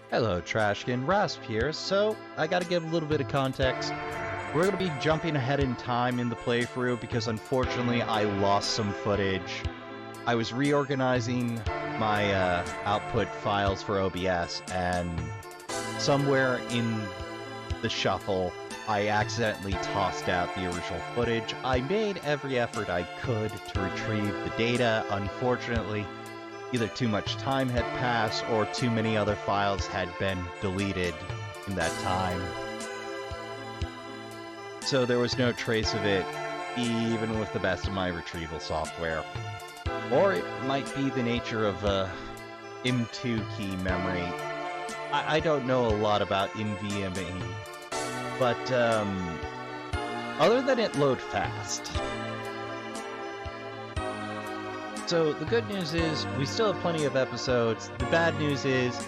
Hello, Trashkin. Rasp here. So, I gotta give a little bit of context. We're gonna be jumping ahead in time in the playthrough because unfortunately I lost some footage. I was reorganizing my output files for OBS, and somewhere in the shuffle, I accidentally tossed out the original footage. I made every effort I could to retrieve the data. Unfortunately, either too much time had passed or too many other files had been deleted in that time. So there was no trace of it, even with the best of my retrieval software. Or it might be the nature of M2 key memory. I don't know a lot about NVMe, but other than it load fast. So the good news is we still have plenty of episodes. The bad news is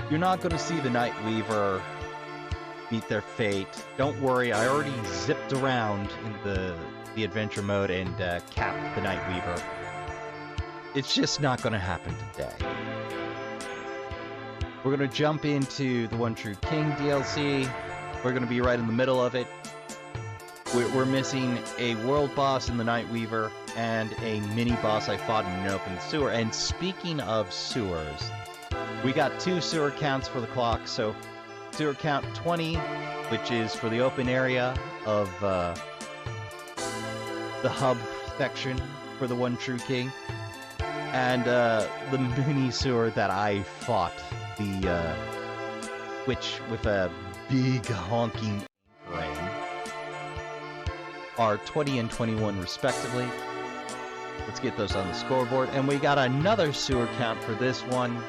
you're not going to see the Night Weaver meet their fate. Don't worry, I already zipped around in the adventure mode and capped the Night Weaver. It's just not going to happen today. We're going to jump into the One True King DLC. We're going to be right in the middle of it. We're missing a world boss in the Night Weaver and a mini-boss I fought in an open sewer. And speaking of sewers, we got 2 sewer counts for the clock. So sewer count 20, which is for the open area of the hub section for the One True King. And the mini sewer that I fought, which with a big honking ring, are 20 and 21 respectively. Let's get those on the scoreboard. And we got another sewer count for this one.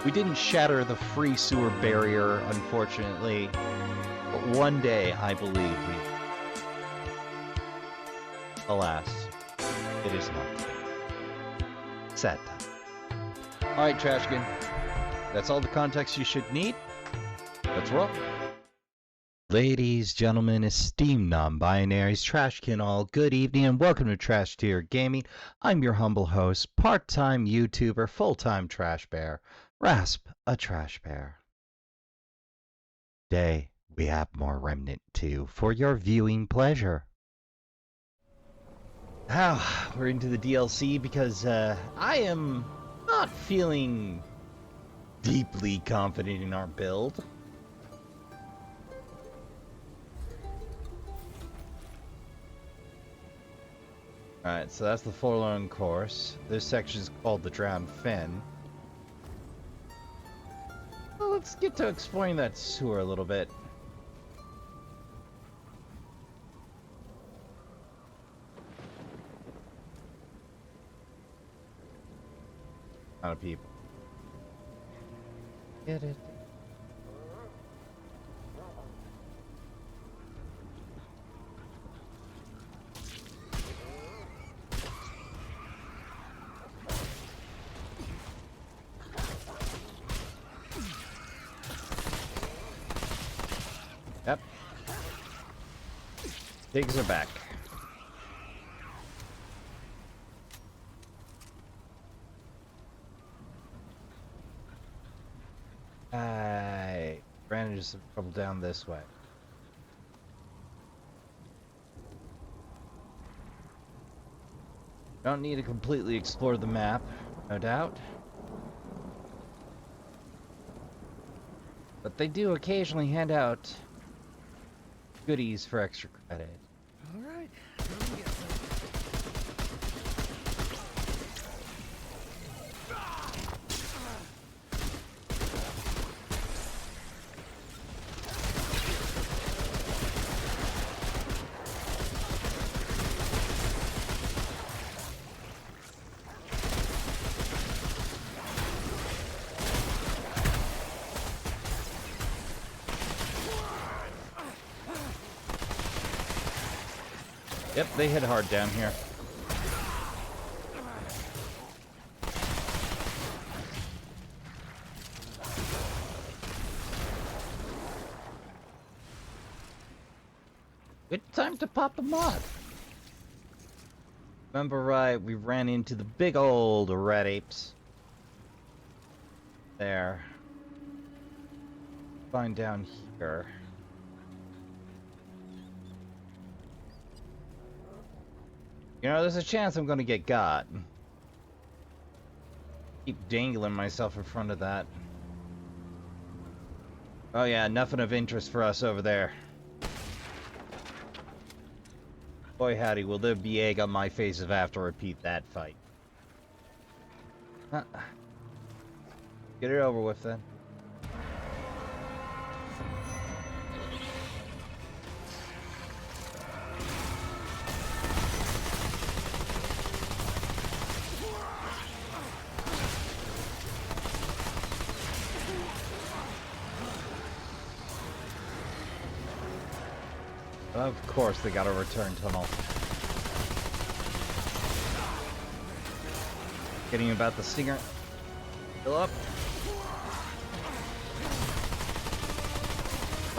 We didn't shatter the free sewer barrier, unfortunately. But one day, I believe we... Alas, it is not. Sad time. Alright, Trashkin. That's all the context you should need. Let's roll. Ladies, gentlemen, esteemed non-binaries, Trashkin all, good evening and welcome to Trash Tier Gaming. I'm your humble host, part-time YouTuber, full-time trash bear, Rasp, a trash bear. Today, we have more Remnant 2 for your viewing pleasure. Now, we're into the DLC because I am not feeling deeply confident in our build. Alright, so that's the Forlorn Course. This section is called the Drowned Fen. Well, let's get to exploring that sewer a little bit. A lot of people. Get it. Yep. Pigs are back. I ran into some trouble down this way. Don't need to completely explore the map, no doubt. But they do occasionally hand out goodies for extra credit. All right. Yep, they hit hard down here. Good time to pop a mod. Remember right, we ran into the big old red apes. There. Find down here. You know, there's a chance I'm gonna get got. Keep dangling myself in front of that. Oh yeah, nothing of interest for us over there. Boy howdy, will there be egg on my face if I have to repeat that fight. Get it over with then. Of course they got a return tunnel. Getting about the stinger. Fill up.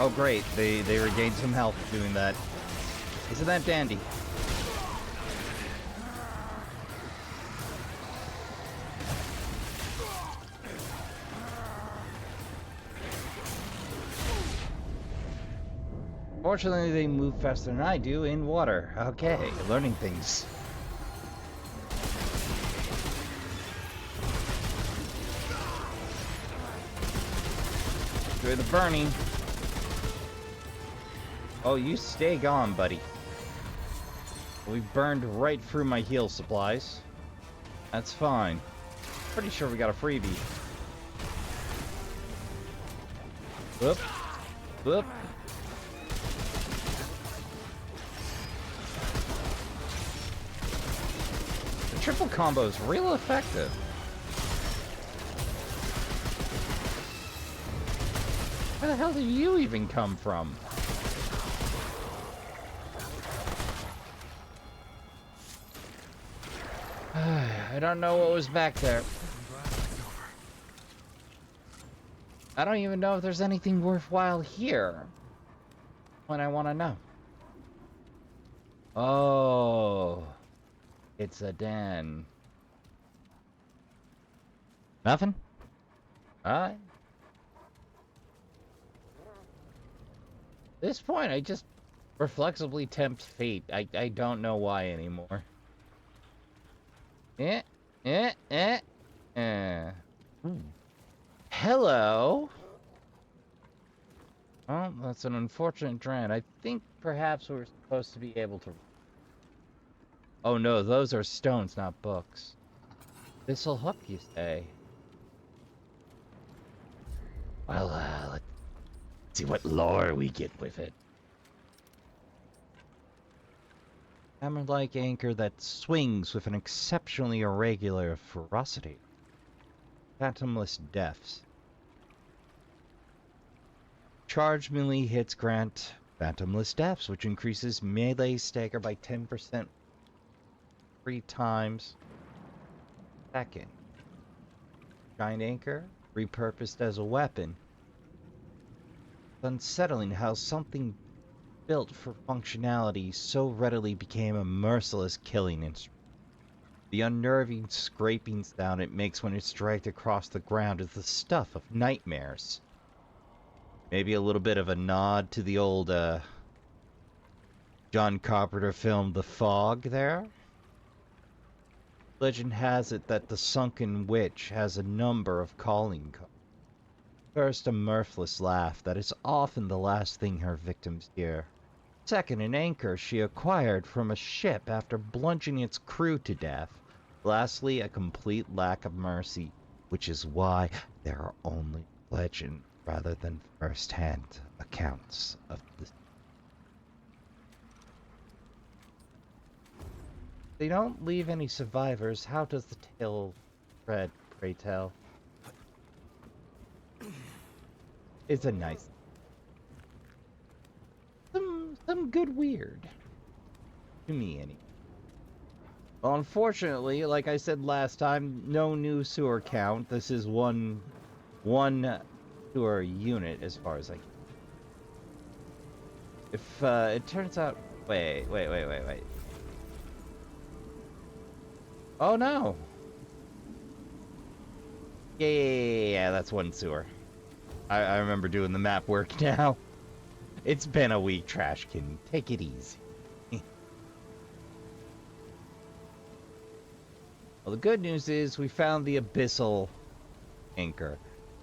Oh great, they regained some health doing that. Isn't that dandy? Fortunately, they move faster than I do in water. Okay, learning things. Through the burning. Oh, you stay gone, buddy. We burned right through my heal supplies. That's fine. Pretty sure we got a freebie. Whoop. Whoop. The triple combo is real effective. Where the hell did you even come from? I don't know what was back there. I don't even know if there's anything worthwhile here. When I want to know. Oh, it's a den. Nothing? Alright. At this point, I just reflexively tempt fate. I don't know why anymore. Hello? Oh, that's an unfortunate dran. I think perhaps we're supposed to be able to... Oh no, those are stones, not books. This'll hook, you say? Well, let's see what lore we get with it. Hammer-like anchor that swings with an exceptionally irregular ferocity. Phantomless depths. Charge melee hits grant Phantomless depths, which increases melee stagger by 10% 3 times second. Giant anchor, repurposed as a weapon. It's unsettling how something built for functionality so readily became a merciless killing instrument. The unnerving scraping sound it makes when it's dragged across the ground is the stuff of nightmares. Maybe a little bit of a nod to the old John Carpenter film The Fog there. Legend has it that the sunken witch has a number of calling cards. First, a mirthless laugh that is often the last thing her victims hear. Second, an anchor she acquired from a ship after bludgeoning its crew to death. Lastly, a complete lack of mercy, which is why there are only legend rather than first-hand accounts of this. They don't leave any survivors. How does the tale spread, pray tell? It's a nice... Some good weird. To me, anyway. Well, unfortunately, like I said last time, no new sewer count. This is one sewer unit, as far as I can. If it turns out... Wait. Oh, no! Yeah, that's one sewer. I remember doing the map work now. It's been a week, Trashkin. Take it easy. Well, the good news is we found the abyssal anchor.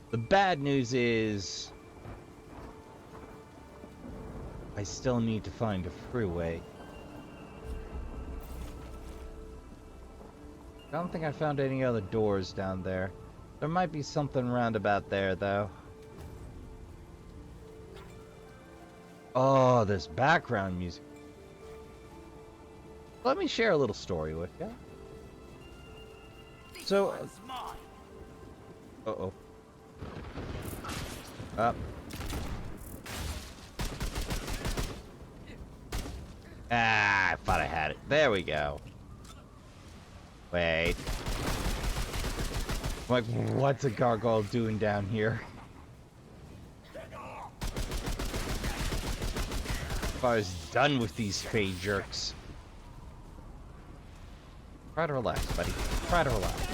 The bad news is I still need to find a freeway. I don't think I found any other doors down there. There might be something roundabout there, though. Oh, there's background music. Let me share a little story with you. So... Uh-oh. Up. Ah, I thought I had it. There we go. Wait. Like, what's a gargoyle doing down here? I was done with these fade jerks. Try to relax, buddy. Try to relax.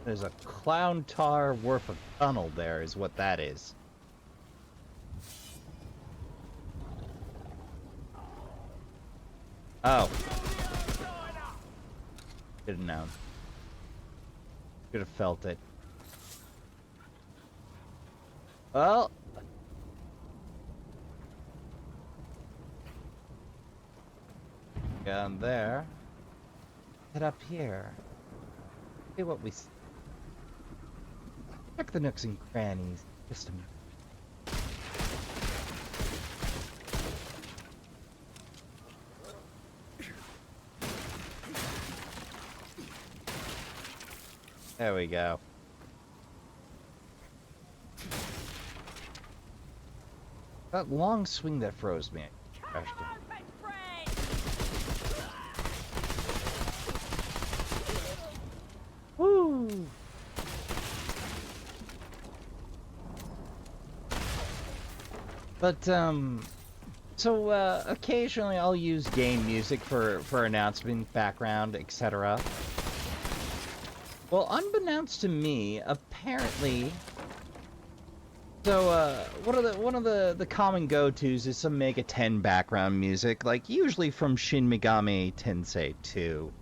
There's a clown tar worth of tunnel there, is what that is. Oh. Should have known. Should have felt it. Well. Down there. Head up here. See what we see. Check the nooks and crannies. Just a minute. There we go. That long swing that froze me. Woo! But, so, occasionally I'll use game music for announcement, background, etc. Well, unbeknownst to me, apparently... So, one of the common go-tos is some Mega 10 background music, like usually from Shin Megami Tensei 2.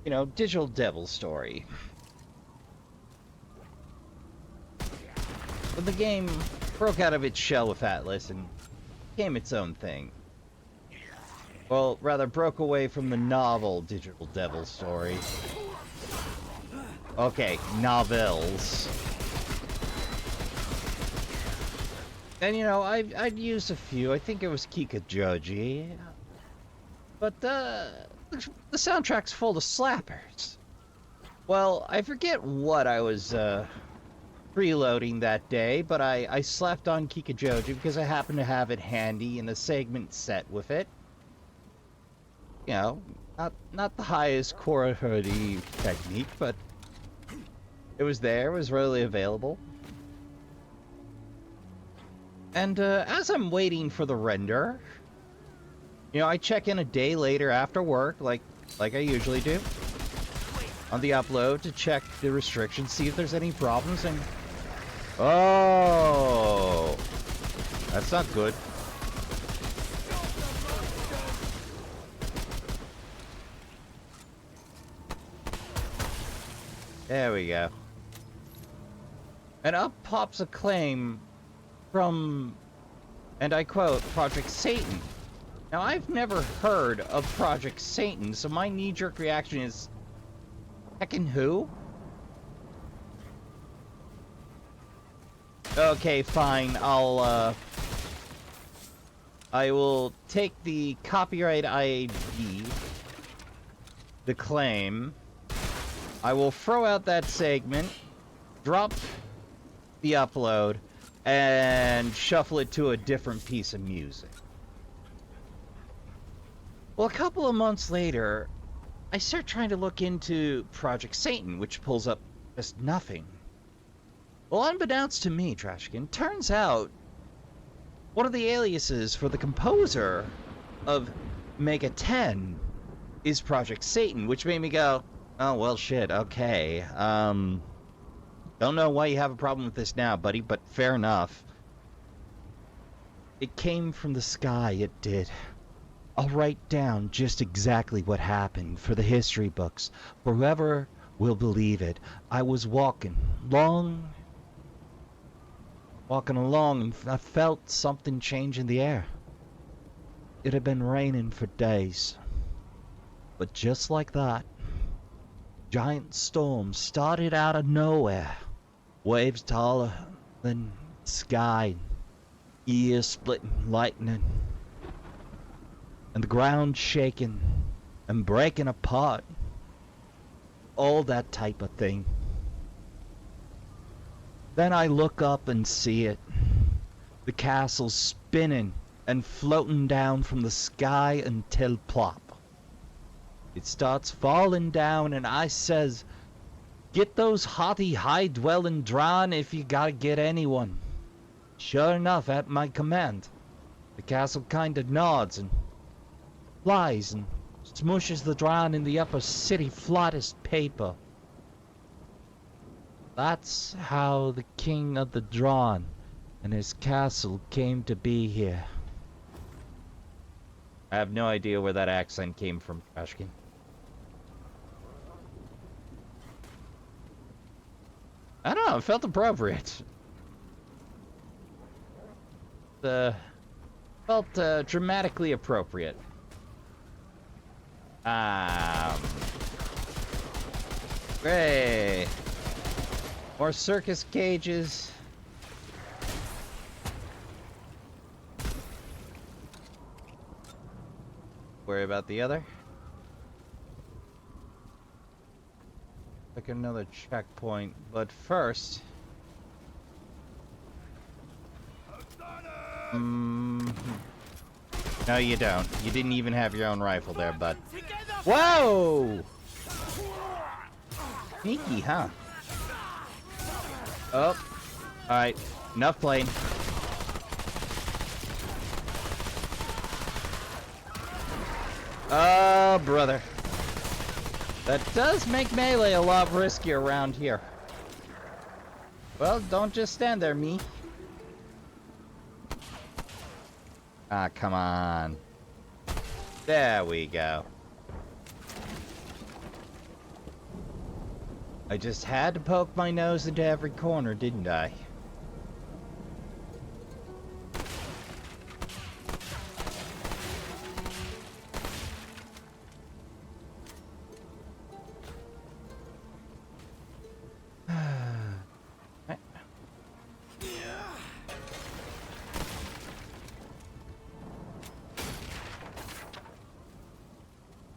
You know, Digital Devil Story. But the game broke out of its shell with Atlas and became its own thing. Well, rather broke away from the novel Digital Devil Story. Okay, novels. And you know, I'd used a few. I think it was Kikajoji. But the soundtrack's full of slappers. Well, I forget what I was preloading that day, but I slapped on Kikajoji because I happened to have it handy in a segment set with it. You know, not the highest quality technique, but it was there, it was readily available. And as I'm waiting for the render, you know, I check in a day later after work, like I usually do, on the upload to check the restrictions, see if there's any problems, and... Oh! That's not good. There we go. And up pops a claim from, and I quote, Project Satan. Now, I've never heard of Project Satan, so my knee-jerk reaction is, heckin' who? Okay, fine, I will take the copyright ID, the claim, I will throw out that segment, drop the upload, and shuffle it to a different piece of music. Well, a couple of months later, I start trying to look into Project Satan, which pulls up just nothing. Well, unbeknownst to me, Trashkin, turns out one of the aliases for the composer of Mega 10 is Project Satan, which made me go, oh, well, shit, okay. Don't know why you have a problem with this now, buddy, but fair enough. It came from the sky, it did. I'll write down just exactly what happened for the history books, for whoever will believe it. I was walking along, and I felt something change in the air. It had been raining for days. But just like that, giant storm started out of nowhere. Waves taller than sky, ear-splitting lightning, and the ground shaking and breaking apart. All that type of thing. Then I look up and see it. The castle spinning and floating down from the sky until plop. It starts falling down and I says, get those haughty high-dwelling dran if you gotta get anyone. Sure enough, at my command, the castle kinda nods and flies and smushes the dran in the upper city flat as paper. That's how the king of the dran and his castle came to be here. I have no idea where that accent came from, Trashkin. I don't know, it felt appropriate. Felt dramatically appropriate. Great. More circus cages. Worry about the other. Like another checkpoint, but first. No, you don't. You didn't even have your own rifle there, bud. Whoa! Sneaky, huh? Oh. Alright. Enough playing. Oh, brother. That does make melee a lot riskier around here. Well, don't just stand there, me. Ah, come on. There we go. I just had to poke my nose into every corner, didn't I?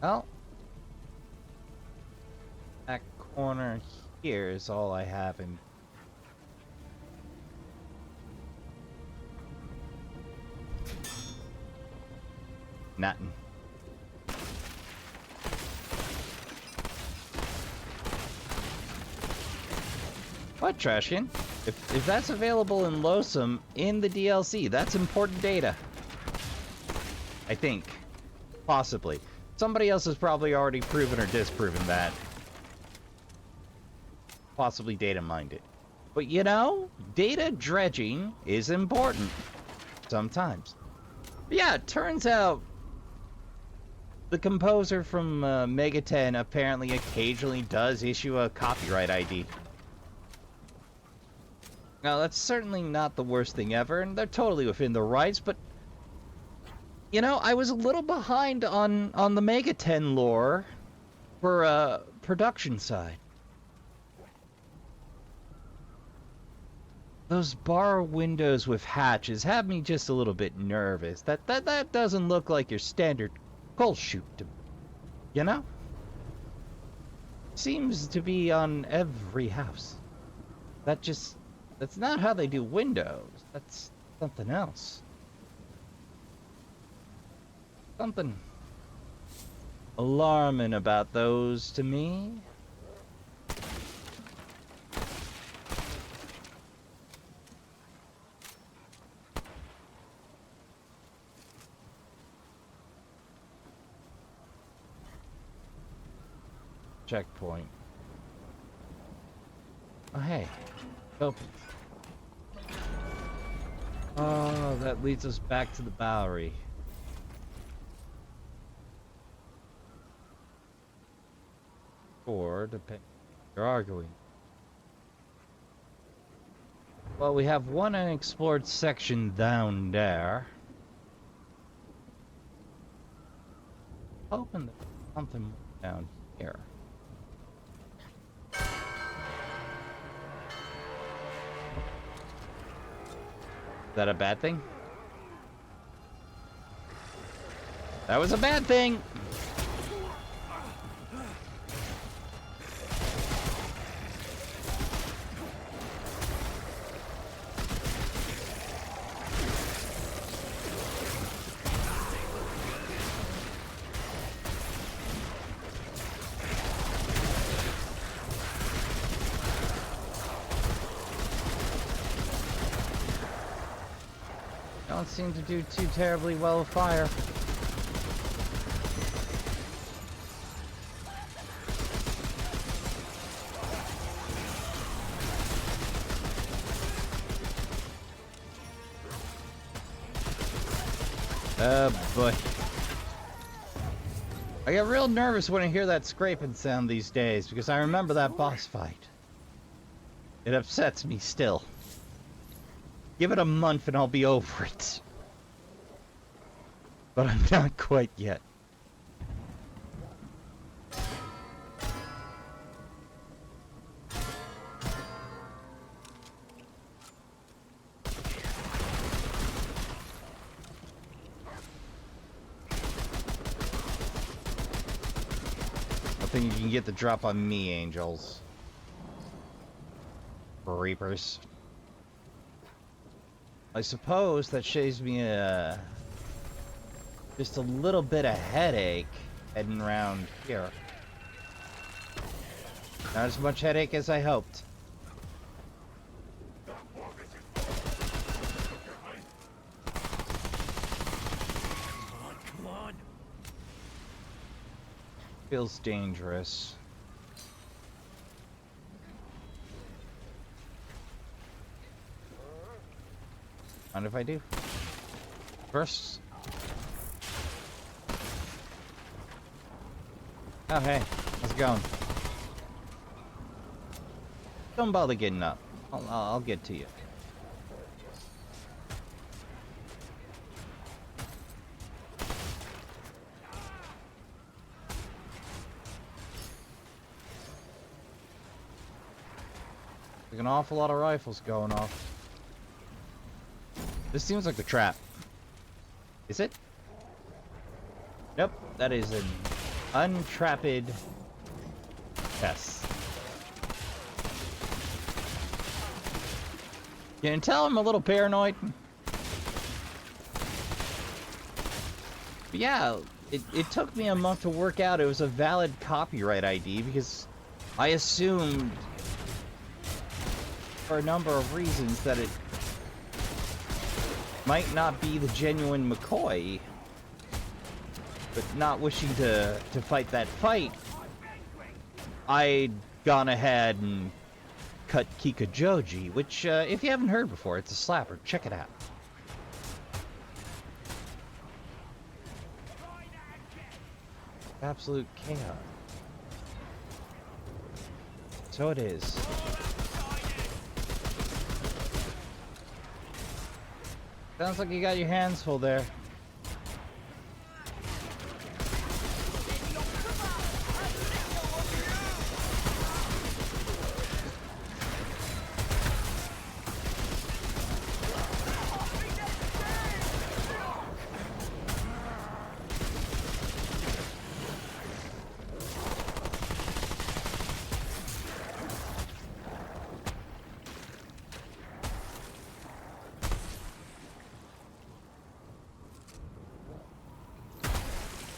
Well, that corner here is all I have in. Nothing. What, Trashkin? If that's available in Losum in the DLC, that's important data. I think. Possibly. Somebody else has probably already proven or disproven that. Possibly data mined it. But you know, data dredging is important. Sometimes. But yeah, it turns out the composer from Mega 10 apparently occasionally does issue a copyright ID. Now, that's certainly not the worst thing ever, and they're totally within their rights, but you know, I was a little behind on the Mega 10 lore for production side. Those bar windows with hatches have me just a little bit nervous. That doesn't look like your standard coal chute to me, you know? Seems to be on every house. That's not how they do windows. That's something else. Something alarming about those to me. checkpoint. Oh, hey. Open. Oh, that leads us back to the Bowery. Or, depending on what you're arguing. Well, we have one unexplored section down there. Hoping there's something down here. Is that a bad thing? That was a bad thing! Don't seem to do too terribly well with fire. Oh boy. I get real nervous when I hear that scraping sound these days because I remember that boss fight. It upsets me still. Give it a month and I'll be over it. But I'm not quite yet. I think you can get the drop on me, angels. Reapers. I suppose that shaves me just a little bit of headache heading around here. Not as much headache as I hoped. Come on. Feels dangerous. Mind if I do? First. Oh hey, how's it going? Don't bother getting up. I'll get to you. There's an awful lot of rifles going off. This seems like the trap. Is it? Nope, that is an untrapped chest. You can tell I'm a little paranoid. But yeah, it took me a month to work out it was a valid copyright ID because I assumed for a number of reasons that it might not be the genuine McCoy, but not wishing to fight that fight, I'd gone ahead and cut Kika Joji, which, if you haven't heard before, it's a slapper. Check it out. Absolute chaos. So it is. Sounds like you got your hands full there.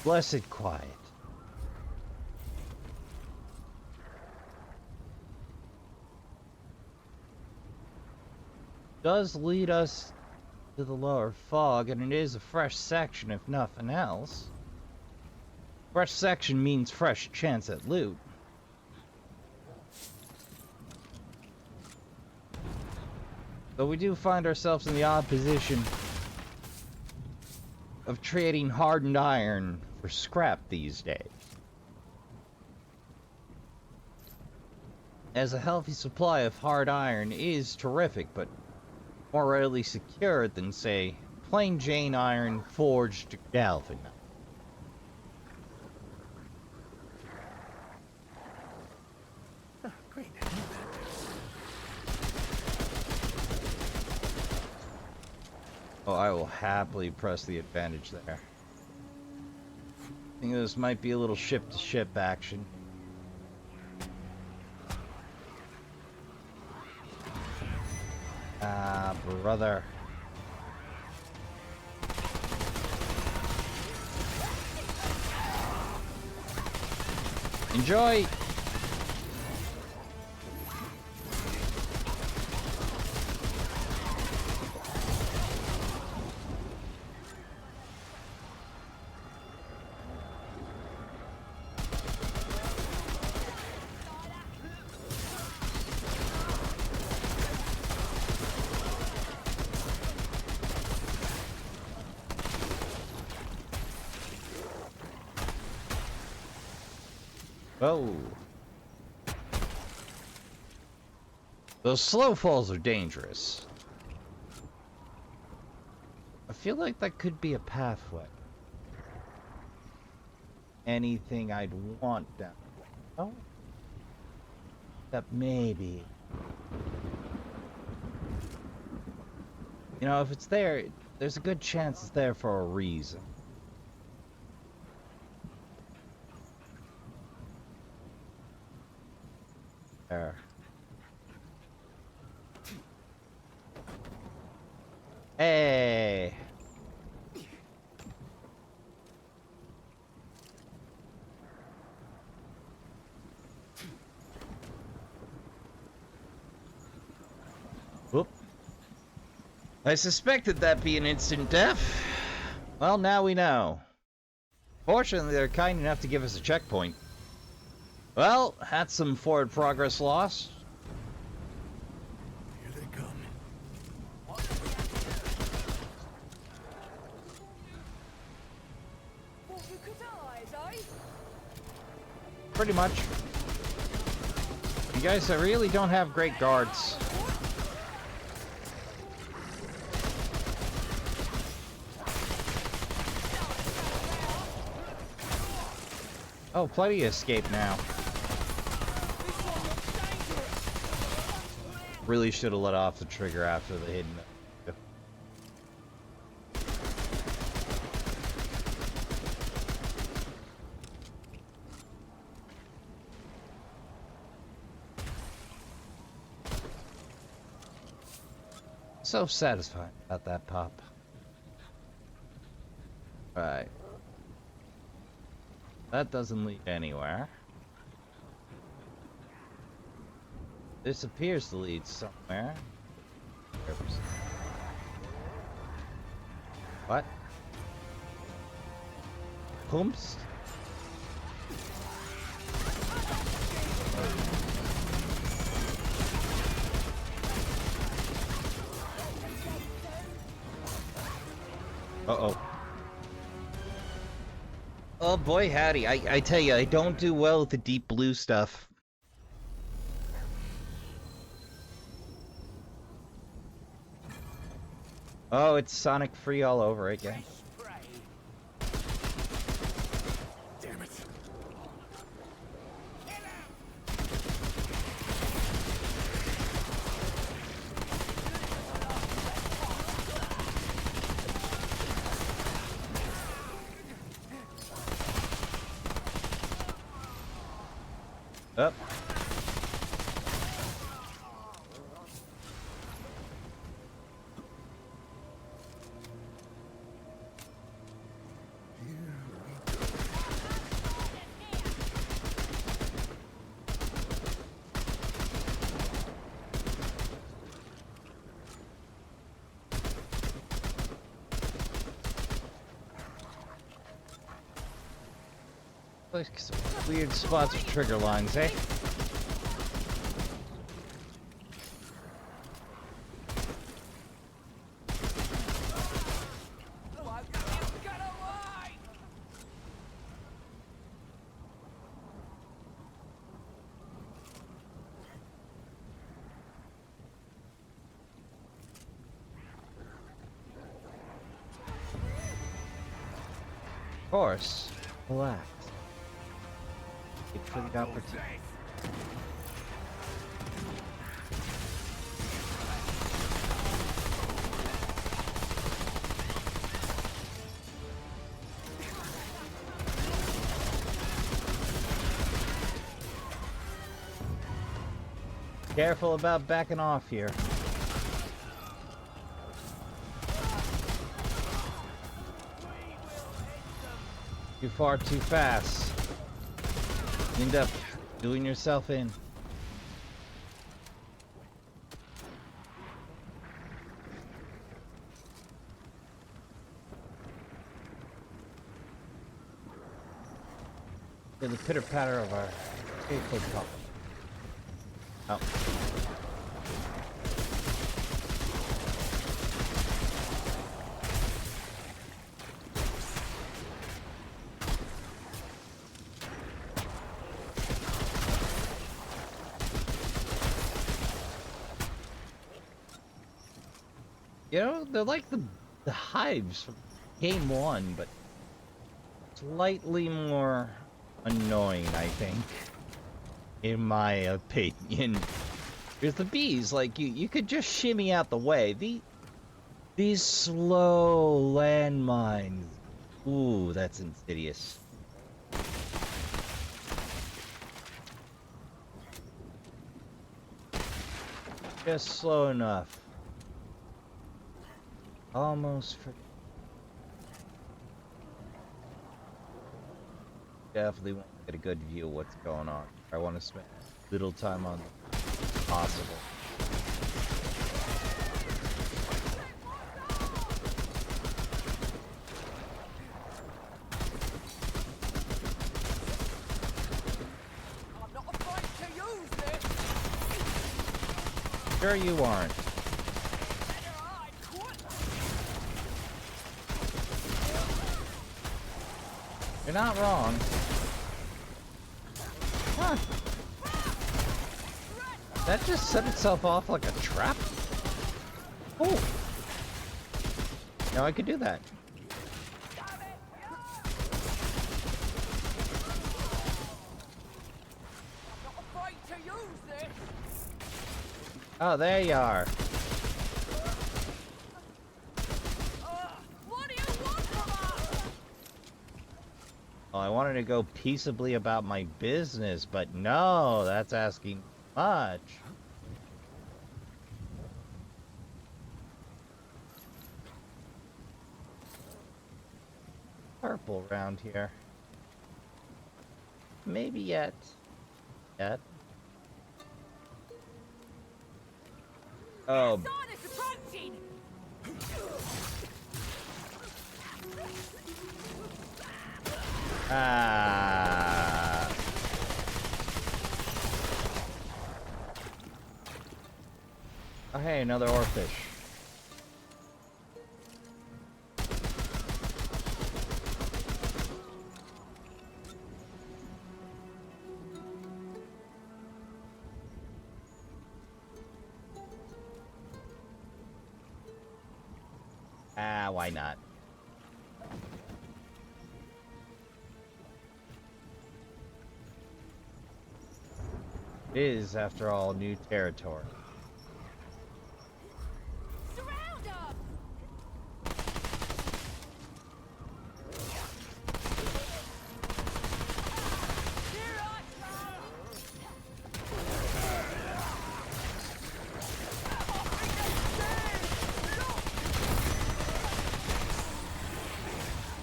Blessed quiet. Does lead us to the lower fog, and it is a fresh section if nothing else. Fresh section means fresh chance at loot. But we do find ourselves in the odd position of trading hardened iron for scrap these days. As a healthy supply of hard iron is terrific, but more readily secured than, say, plain Jane iron forged galvin. Oh, great. Oh, I will happily press the advantage there. I think this might be a little ship-to-ship action. Ah, brother. Enjoy! Oh. Those slow falls are dangerous. I feel like that could be a pathway. Anything I'd want down. Oh. That maybe. You know, if it's there, there's a good chance it's there for a reason. There. Hey. Whoop. I suspected that'd be an instant death. Well, now we know. Fortunately, they're kind enough to give us a checkpoint. Well, that's some forward progress lost. Here they come. Pretty much. You guys really don't have great guards. Oh, plenty of escape now. Really should have let off the trigger after the hidden. So satisfying about that pop. Right. That doesn't lead anywhere. This appears to lead somewhere. What? Pumps? Uh-oh. Oh boy howdy, I tell you, I don't do well with the deep blue stuff. Oh, it's Sonic free all over again. Damn it. Up. Like some weird spots with trigger lines, eh? course. Relax. Wait for the opportunity. Careful about backing off here. Too far, too fast. End up doing yourself in. To the pitter patter of our faithful couple. Oh. You know, they're like the hives from game 1, but slightly more annoying, I think. In my opinion. Because the bees, like, you could just shimmy out the way. These slow landmines. Ooh, that's insidious. Just slow enough. Almost for... Definitely want to get a good view of what's going on. I want to spend little time on it possible. I'm not afraid to use this. Sure you aren't. You're not wrong. Huh. That just set itself off like a trap? Oh. Now I could do that. Oh, there you are. Well, I wanted to go peaceably about my business, but no, that's asking much. Purple around here. Maybe yet. Oh. Ah. Oh, hey, another oarfish. Ah, why not? It is, after all, new territory. Surround them!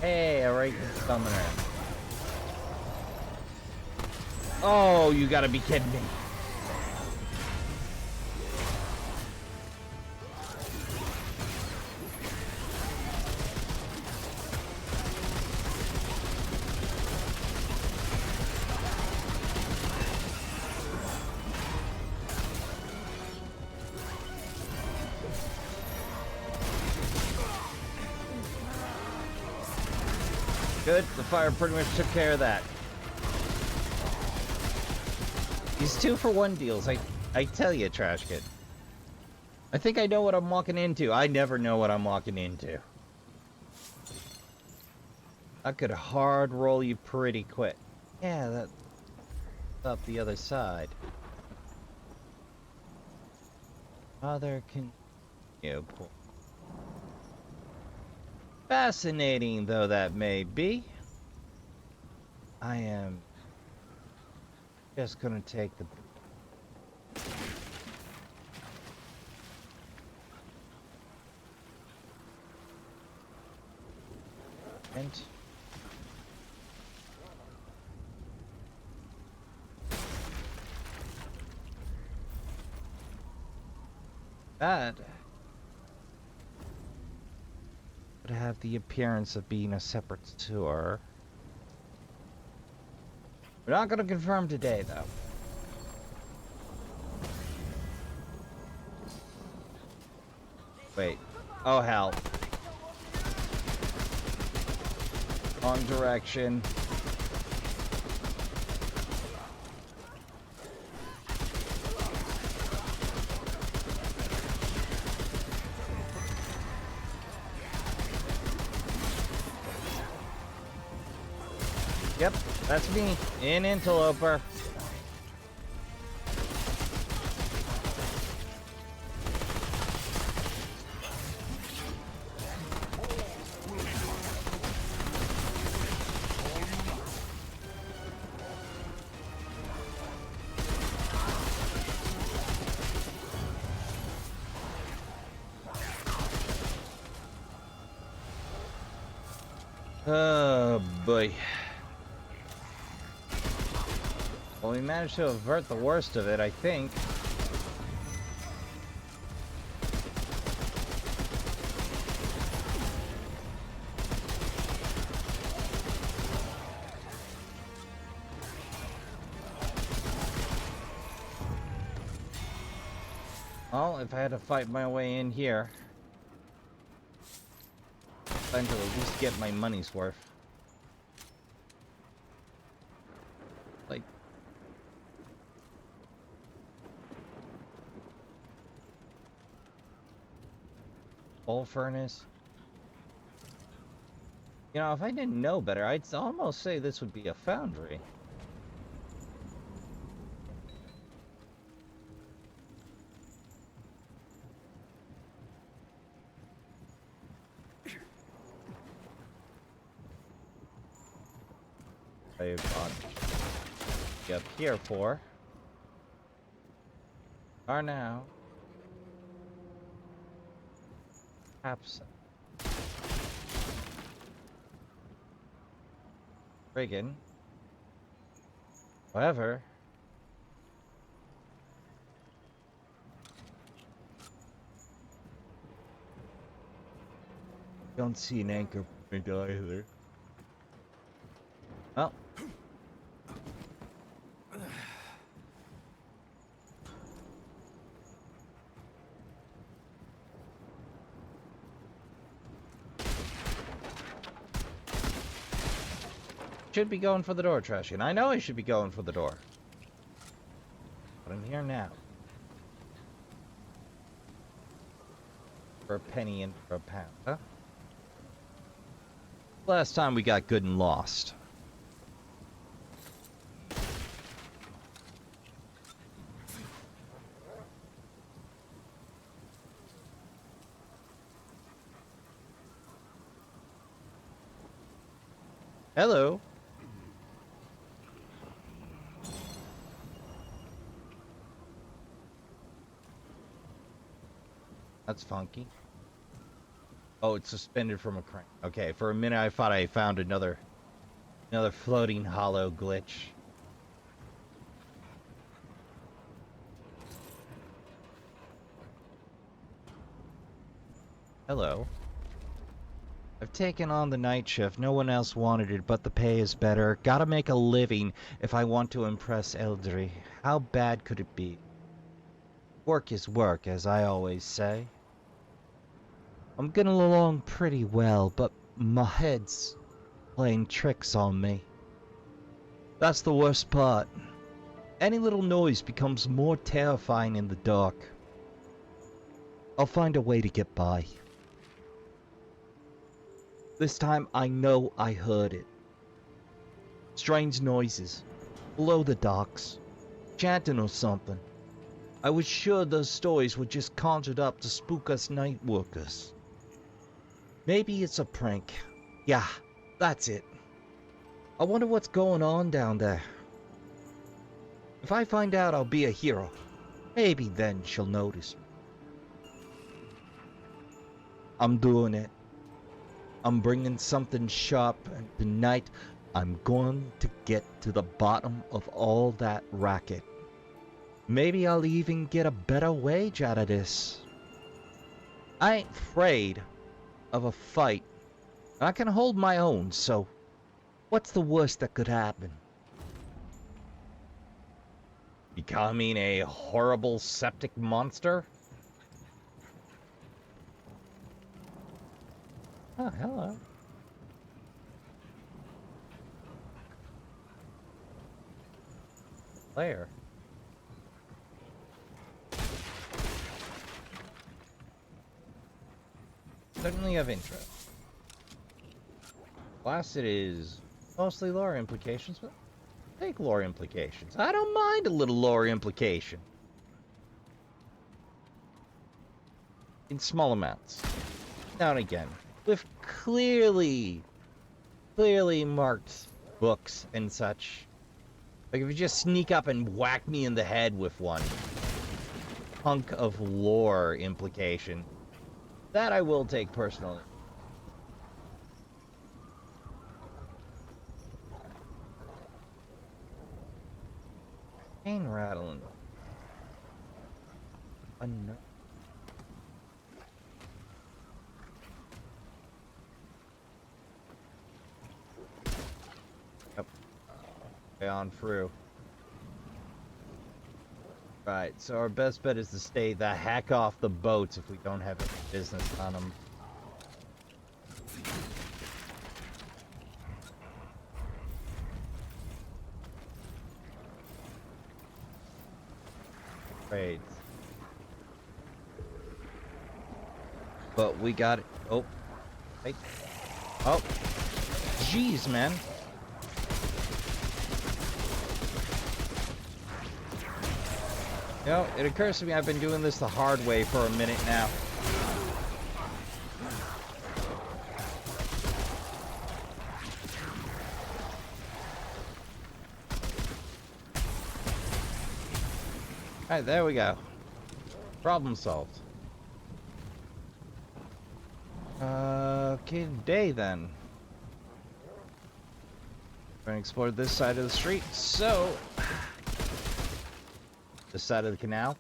Hey, a right summoner. Oh, you gotta be kidding me. Good, the fire pretty much took care of that. These 2-for-1 deals, I tell you, Trashkin. I think I know what I'm walking into. I never know what I'm walking into. I could hard roll you pretty quick. Yeah, that's up the other side. Father, can you pull? Fascinating though that may be, I am just gonna take the... And... that would have the appearance of being a separate tour. We're not gonna confirm today, though. Wait. Oh, hell. Wrong direction. Yep, that's me, in Interloper. Oh boy. Well, we managed to avert the worst of it, I think. Well, if I had to fight my way in here, time to at least get my money's worth. Like... coal furnace. You know, if I didn't know better, I'd almost say this would be a foundry. I've got up here for are now absent. Friggin'. However, don't see an anchor point either. Well. Should be going for the door, Trashkin. I know I should be going for the door. But I'm here now. For a penny and for a pound, huh? Last time we got good and lost. Hello. That's funky. Oh, it's suspended from a crane. Okay, for a minute I thought I found another floating hollow glitch. Hello. I've taken on the night shift. No one else wanted it, but the pay is better. Gotta make a living if I want to impress Eldry. How bad could it be? Work is work, as I always say. I'm getting along pretty well, but my head's playing tricks on me. That's the worst part. Any little noise becomes more terrifying in the dark. I'll find a way to get by. This time I know I heard it. Strange noises. Below the docks. Chanting or something. I was sure those stories were just conjured up to spook us night workers. Maybe it's a prank. Yeah, that's it. I wonder what's going on down there. If I find out, I'll be a hero. Maybe then she'll notice me. I'm doing it. I'm bringing something sharp, and tonight I'm going to get to the bottom of all that racket. Maybe I'll even get a better wage out of this. I ain't afraid of a fight. I can hold my own, so what's the worst that could happen? Becoming a horrible septic monster? Oh, hello. Player. Certainly of interest. Last it is mostly lore implications, but take lore implications. I don't mind a little lore implication. In small amounts. Now and again. With clearly marked books and such. Like if you just sneak up and whack me in the head with one. Hunk of lore implication. That I will take personally. Chain rattling. Unknown. Yep. Okay, on through. Right, so our best bet is to stay the heck off the boats if we don't have any business on them. Right. But we got it. Oh. Hey. Oh. Jeez, man. You know, it occurs to me I've been doing this the hard way for a minute now. Alright, there we go. Problem solved. Okay, day then. We're gonna explore this side of the street, so... This side of the canal.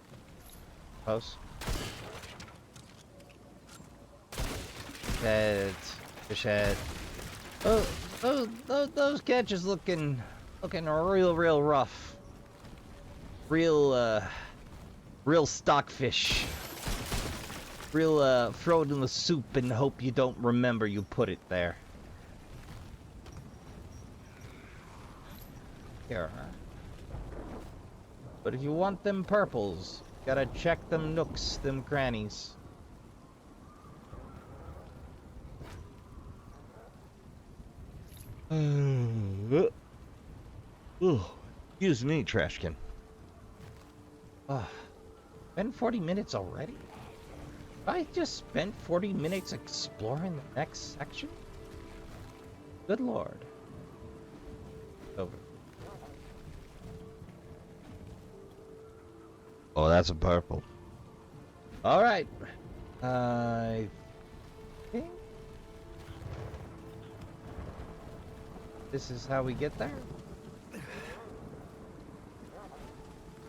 Post. Head. Fish head. Oh, those catches looking real rough. Real stockfish. Real, throw it in the soup and hope you don't remember you put it there. Here. But if you want them purples, gotta check them nooks, them crannies. Excuse me, Trashkin. Been 40 minutes already? I just spent 40 minutes exploring the next section? Good lord. Over. Oh, that's a purple. Alright. I think this is how we get there.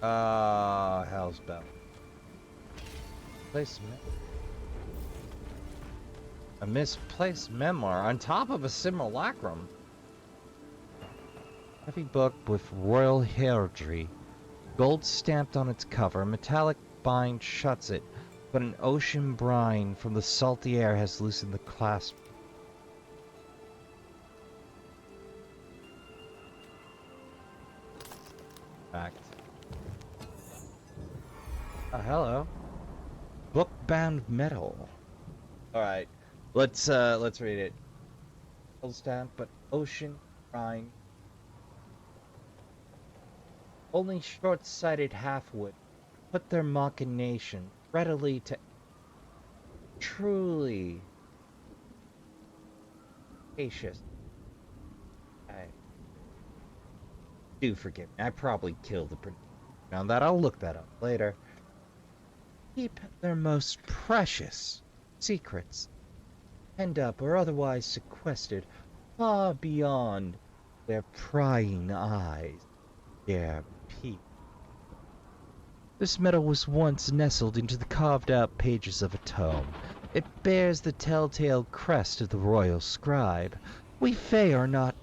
Hell's Bell. Placement. A misplaced memoir on top of a simulacrum. Heavy book with royal heraldry. Gold stamped on its cover. Metallic bind shuts it, but an ocean brine from the salty air has loosened the clasp. Fact. Oh, hello. Book-bound metal. All right, let's read it. down, but ocean crying. Only short-sighted half-wit put their machination readily to truly cautious. Do forgive me. I probably killed the now that I'll look that up later. Keep their most precious secrets penned up or otherwise sequestered far beyond their prying eyes dare peep. This metal was once nestled into the carved-out pages of a tome. It bears the telltale crest of the royal scribe. We Fae are not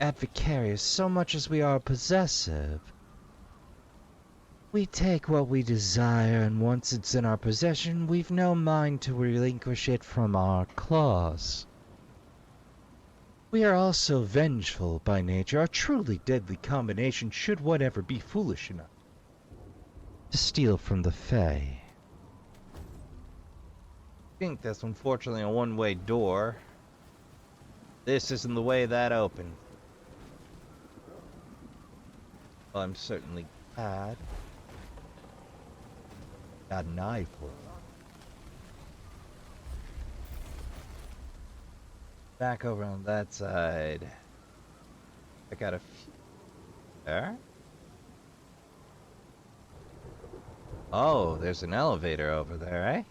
advocarious so much as we are possessive. We take what we desire, and once it's in our possession, we've no mind to relinquish it from our claws. We are also vengeful by nature, a truly deadly combination should one ever be foolish enough to steal from the Fae. I think that's unfortunately a one-way door. This isn't the way that opened. Well, I'm certainly glad. Got an eye for it. Back over on that side. I got a few there. Oh, there's an elevator over there, eh?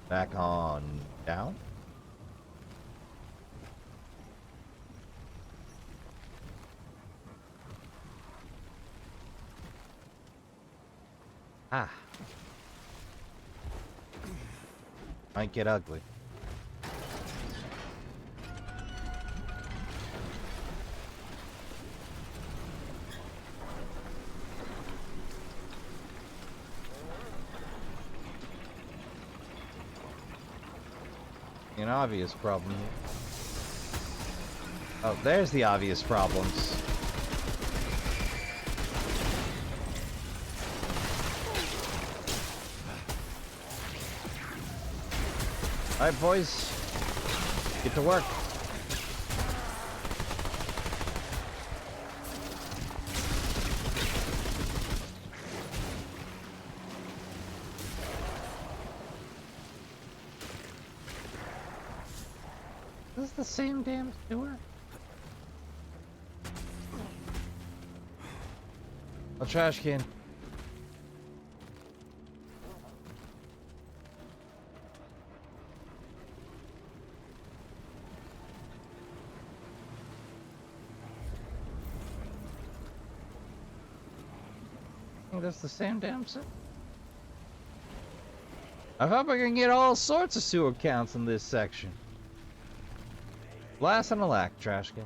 Back on down. Ah. Might get ugly. An obvious problem here. Oh, there's the obvious problems. Alright, boys. Get to work. Is this the same damn sewer? A trash can. I think that's the same damn sewer. I hope I can get all sorts of sewer counts in this section. Blast and a lack, Trashkin.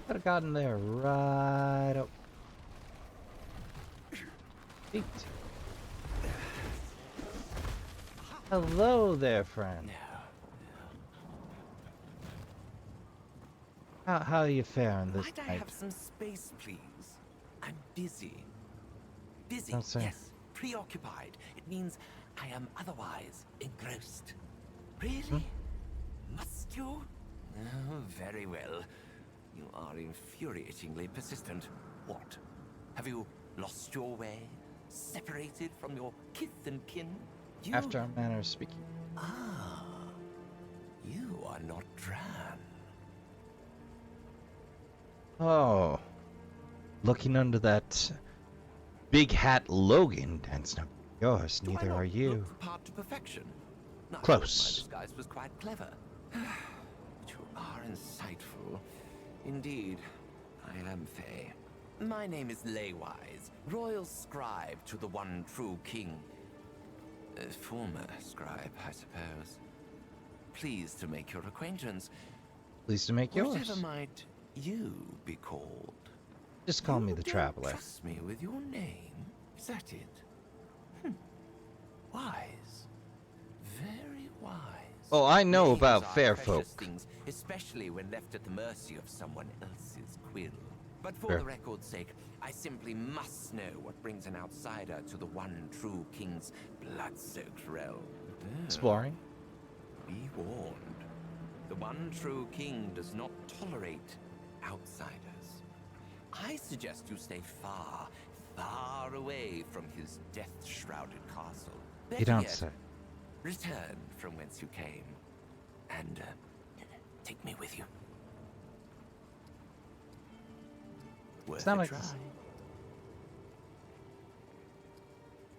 Could have gotten there right up. Feet. Hello there, friend. How are you faring this Might I night? have some space, please? I'm busy. Busy, Don't say. yes. Preoccupied. It means I am otherwise engrossed. Really? Must you? Oh, very well. You are infuriatingly persistent. What? Have you lost your way? Separated from your kith and kin? You... After our manner of speaking. Ah. You are not Dran. Oh. Looking under that big hat Logan, that's not yours, Do I neither not are you. look the part to perfection? I Close. thought my disguise was quite clever. But you are insightful. Indeed, I am Fae. My name is Laywise, royal scribe to the one true king. Former scribe, I suppose. Pleased to make your acquaintance. Pleased to make yours. Whatever might you be called? Just call me You the don't Traveler. Trust me with your name? Is that it? Wise. Very wise. Oh, I know Names about are fair precious folk. things, especially when left at the mercy of someone else's quill. But for Sure. the record's sake, I simply must know what brings an outsider to the one true king's blood-soaked realm. Exploring. Be warned. The one true king does not tolerate outsiders. I suggest you stay far, far away from his death-shrouded castle. You Better don't yet, say. return from whence you came, and take me with you. Worth not a like try. this.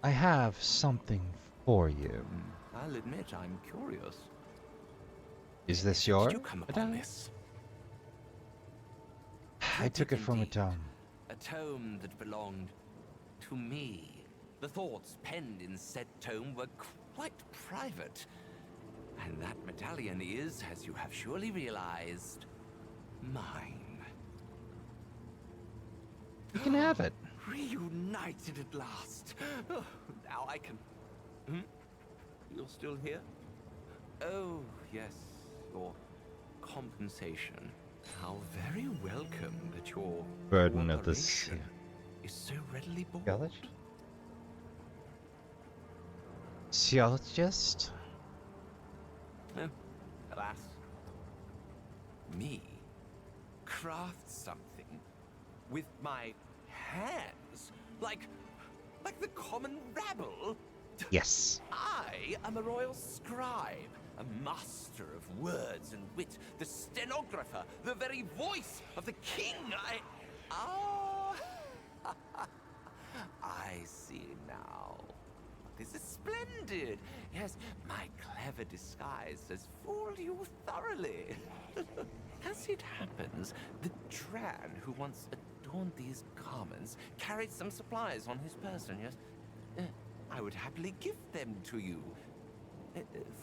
I have something for you. I'll admit I'm curious. Is this Did yours? you come upon this? I took it from a Indeed. tome. A tome that belonged to me. The thoughts penned in said tome were quite private. And that medallion is, as you have surely realized, mine. You can have it. Reunited at last. Oh, now I can... Hmm? You're still here? Oh, yes. Your compensation. How very welcome that your Burden of the sea. cooperation is so readily bought. Geologist? Geologist? Oh, alas. Me? Craft something with my hands? Like the common rabble? Yes. I am a royal scribe, a master of words and wit, the stenographer, the very voice of the king. Ah, I see now. This is splendid. Yes, my clever disguise has fooled you thoroughly. As it happens, the dran who once adorned these garments carried some supplies on his person, yes? I would happily give them to you.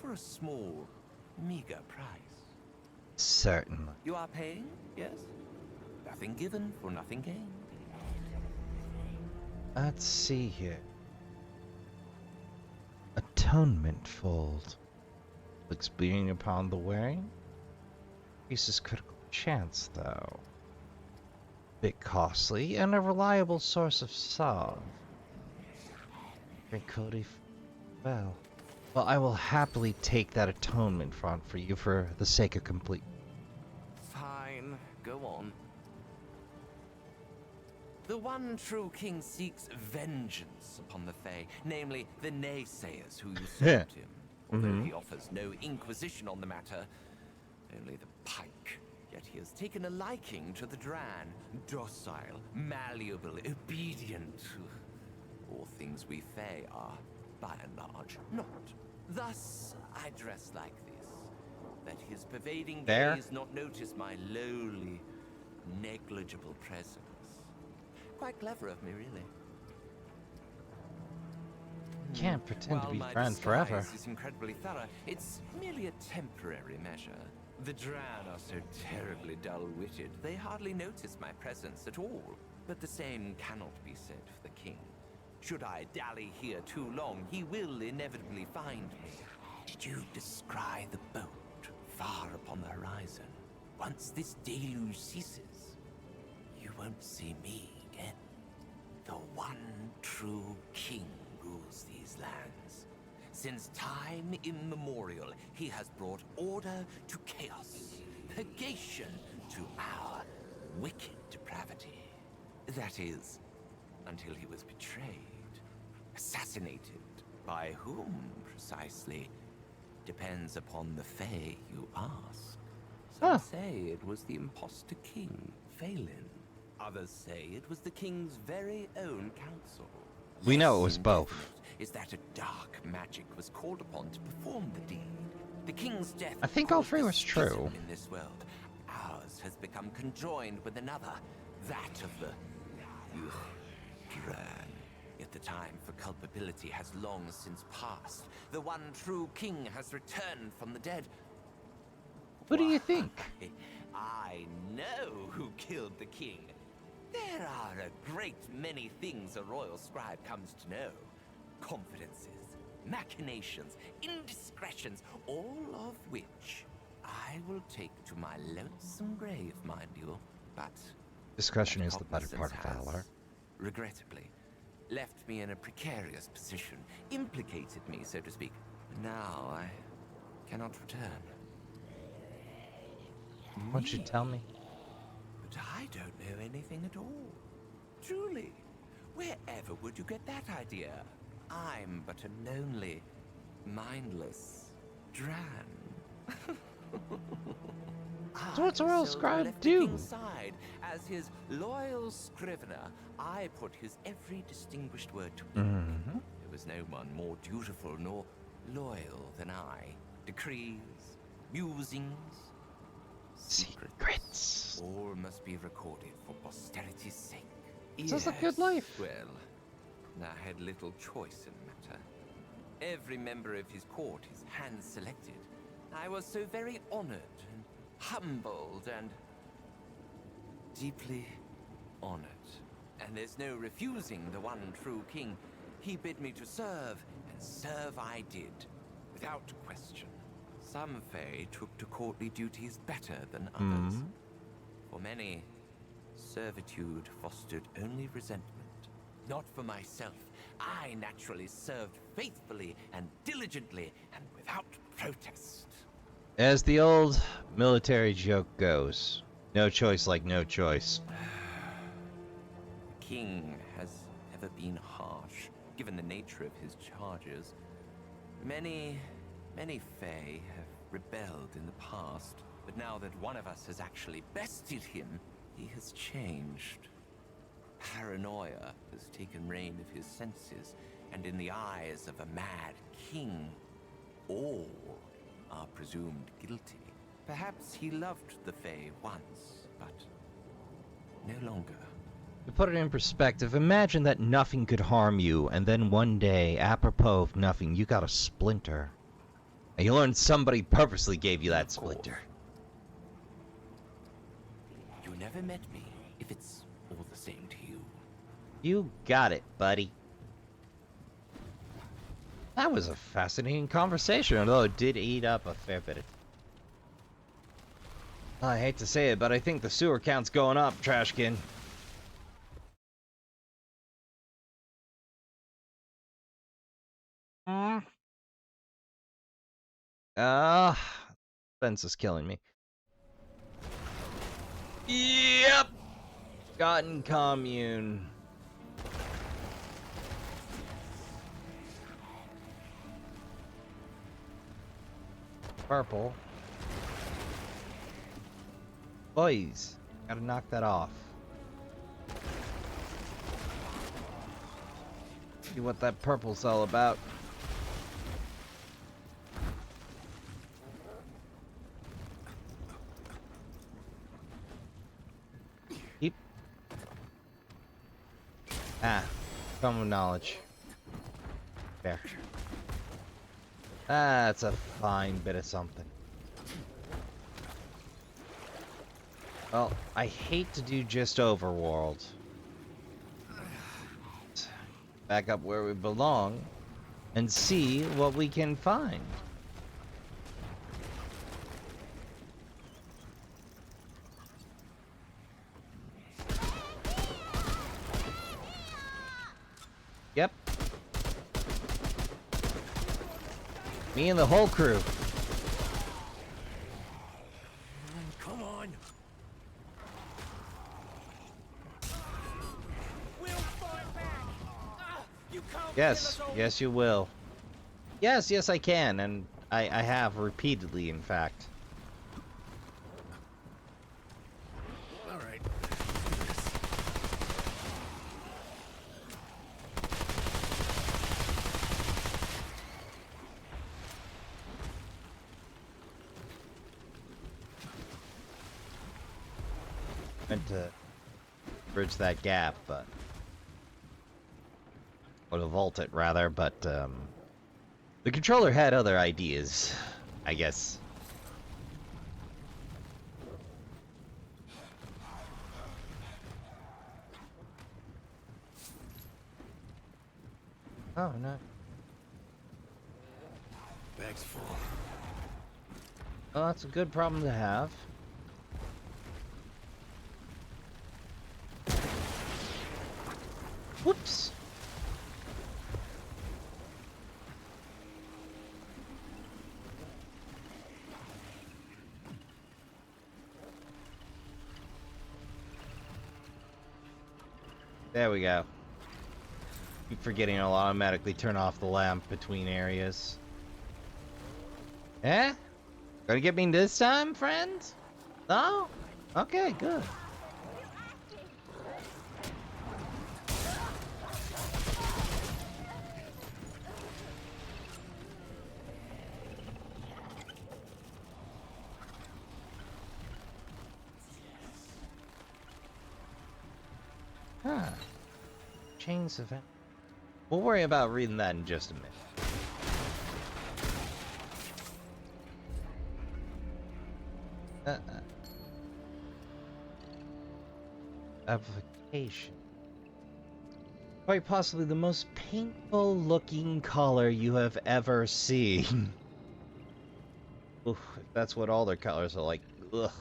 For a small, meager price. Certainly. You are paying, yes? Nothing given for nothing gained. Let's see here. Atonement fold. Looks being upon the wearing. Increases critical chance, though. Bit costly and a reliable source of salve. Drink Cody. Well, I will happily take that atonement font for you for the sake of complete. Fine, go on. The one true king seeks vengeance upon the Fae, namely the naysayers who usurped him. Although he offers no inquisition on the matter, only the pike. Yet he has taken a liking to the dran, docile, malleable, obedient. All things we Fae are, by and large, not. Thus, I dress like this, that his pervading gaze not notice my lowly, negligible presence. Quite clever of me, really. Can't pretend to While be my friends forever. disguise is incredibly thorough, it's merely a temporary measure. The dran are so terribly dull-witted, they hardly notice my presence at all. But the same cannot be said for the king. Should I dally here too long, he will inevitably find me. Did you descry the boat far upon the horizon? Once this deluge ceases, you won't see me again. The one true king rules these lands. Since time immemorial, he has brought order to chaos, purgation to our wicked depravity. That is, until he was betrayed. Assassinated. By whom, precisely, depends upon the Fae you ask. Some say it was the imposter king, Phelan. Others say it was the king's very own council. We know it was Less both. indefinite is that a dark magic was called upon to perform the deed. The king's death I think all caused three a was true. schism in this world. Ours has become conjoined with another, that of the dran. Yet the time for culpability has long since passed. The one true king has returned from the dead. What do you think? I know who killed the king. There are a great many things a royal scribe comes to know. Confidences, machinations, indiscretions, all of which I will take to my lonesome grave, mind you, but Discretion that is the better part of cognizance valor. has, regrettably, left me in a precarious position, implicated me, so to speak. Now I cannot return. Won't you tell me? But I don't know anything at all. Truly. Wherever would you get that idea? I'm but a lonely, mindless dran. So what's a I royal seldom scribe left the do? king's side. As his loyal scrivener, I put his every distinguished word to ink. Mm-hmm. There was no one more dutiful nor loyal than I. Decrees, musings, Secrets. all must be recorded for posterity's sake. Sounds like a good life. Well, I had little choice in the matter. Every member of his court is hand-selected. I was so very honored and humbled and deeply honored. And there's no refusing the one true king. He bid me to serve, and serve I did, without question. Some Fae took to courtly duties better than others. For many, servitude fostered only resentment. Not for myself. I naturally served faithfully and diligently and without protest. As the old military joke goes, no choice like no choice. The king has ever been harsh, given the nature of his charges. Many Fae have rebelled in the past, but now that one of us has actually bested him, he has changed. Paranoia has taken reign of his senses, and in the eyes of a mad king, all are presumed guilty. Perhaps he loved the Fae once, but no longer. To put it in perspective, imagine that nothing could harm you, and then one day, apropos of nothing, you got a splinter. And you learned somebody purposely gave you that splinter. You never met me, if it's all the same to you. You got it, buddy. That was a fascinating conversation, although it did eat up a fair bit of... I hate to say it, but I think the sewer count's going up, Trashkin. Fence is killing me. Yep! Gotten commune. Purple. Boys, gotta knock that off. See what that purple's all about. Keep. Common knowledge. There. That's a fine bit of something. Well, I hate to do just overworld. Back up where we belong and see what we can find. Yep. Me and the whole crew. Come on. We'll fight back. You can't Yes, yes you will. Yes, yes I can, and I have repeatedly, in fact. All right. Meant to bridge that gap, but... or to vault it, rather, but, the controller had other ideas, I guess. Oh, no. Bag's full. Well, that's a good problem to have. Whoops. There we go. Keep forgetting I'll automatically turn off the lamp between areas. Eh? Gonna get me this time, friends? No? Okay, good. Huh. Chains of... We'll worry about reading that in just a minute. Application. Quite possibly the most painful looking color you have ever seen. Oof, if that's what all their colors are like. Ugh.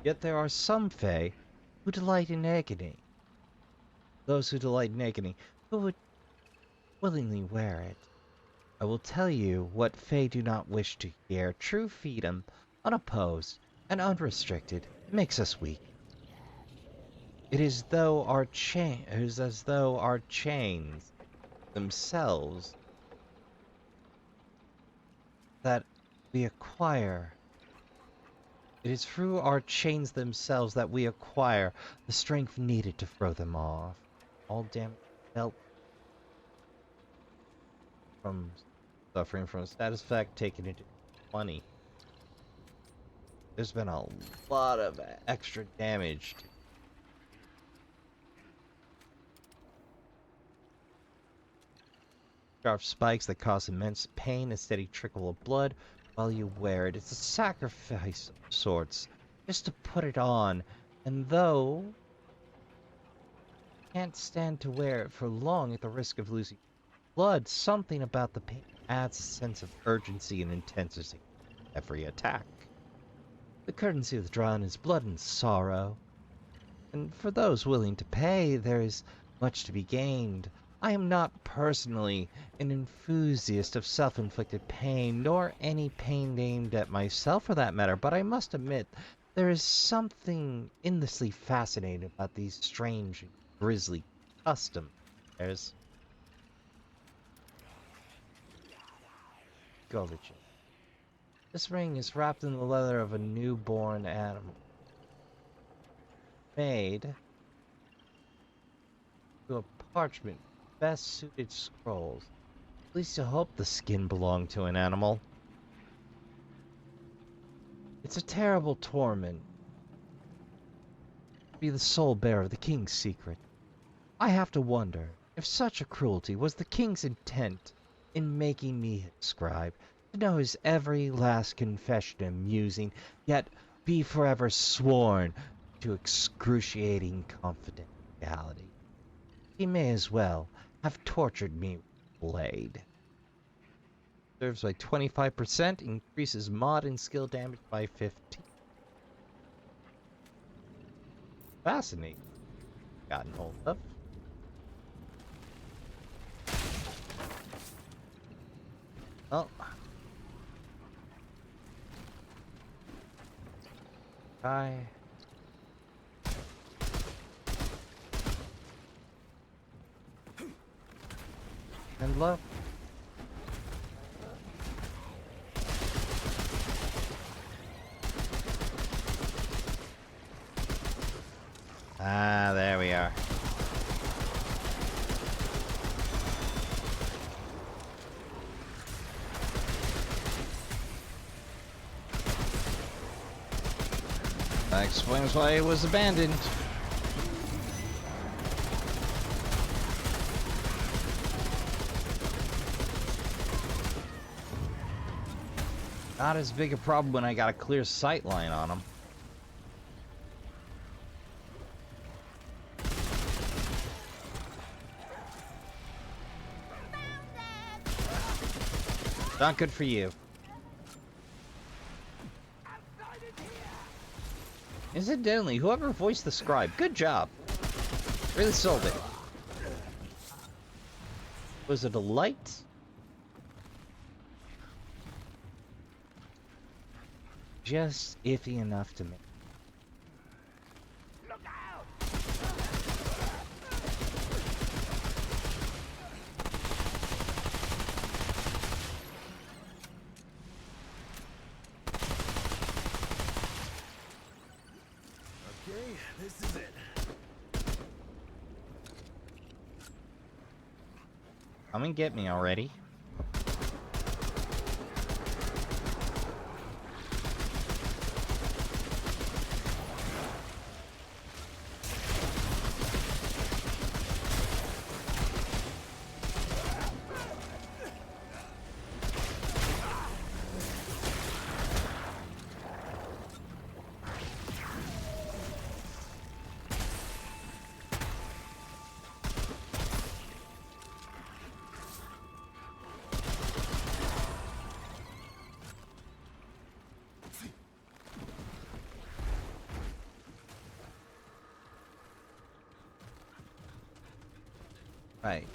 Yet there are some Fae who delight in agony. Those who delight in agony, who would willingly wear it. I will tell you what Fae do not wish to hear. True freedom, unopposed and unrestricted, makes us weak. It is as though our chains themselves that we acquire. It is through our chains themselves that we acquire the strength needed to throw them off. All damage felt from suffering from a status effect taken into 20. There's been a lot of extra damage. Sharp spikes that cause immense pain, a steady trickle of blood while you wear it. It's a sacrifice of sorts, just to put it on. And though you can't stand to wear it for long at the risk of losing blood, something about the pain adds a sense of urgency and intensity to every attack. The currency of the dran is blood and sorrow, and for those willing to pay, there is much to be gained. I am not personally an enthusiast of self-inflicted pain, nor any pain aimed at myself for that matter, but I must admit there is something endlessly fascinating about these strange and grisly customs. There's Gulligen. This ring is wrapped in the leather of a newborn animal, made to a parchment best suited scrolls. At least I hope the skin belonged to an animal. It's a terrible torment to be the sole bearer of the king's secret. I have to wonder if such a cruelty was the king's intent in making me his scribe, to know his every last confession and musing, yet be forever sworn to excruciating confidentiality. He may as well have tortured me with a blade. Serves by 25%, increases mod and skill damage by 15. Fascinating. Gotten hold of. Oh. Hi. And love. Ah, there we are. That explains why it was abandoned. Not as big a problem when I got a clear sight line on them. Not good for you. Incidentally, whoever voiced the scribe, good job. Really sold it. Was it a light? Just iffy enough to me. Look out! Okay, this is it. Come and get me already. Right.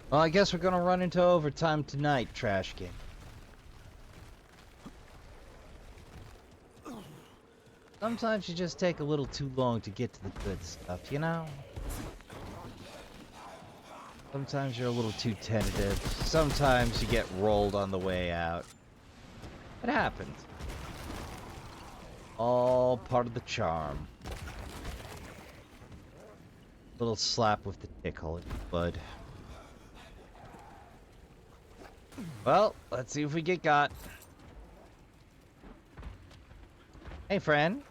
Well, I guess we're gonna run into overtime tonight, Trashkin. Sometimes you just take a little too long to get to the good stuff, you know? Sometimes you're a little too tentative. Sometimes you get rolled on the way out. It happens. All part of the charm. Little slap with the tickle, bud. Well, let's see if we get got. Hey, friend.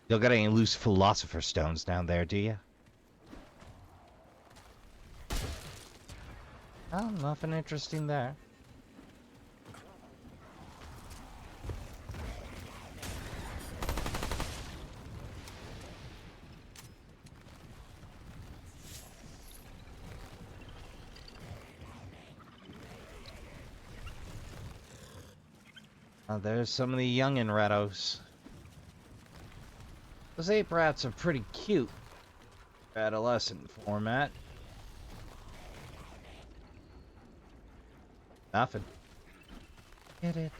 You got any loose philosopher's stones down there, do you? Oh, nothing interesting there. There's some of the youngin' rattos. Those ape rats are pretty cute. Adolescent format. Nothing. Get it.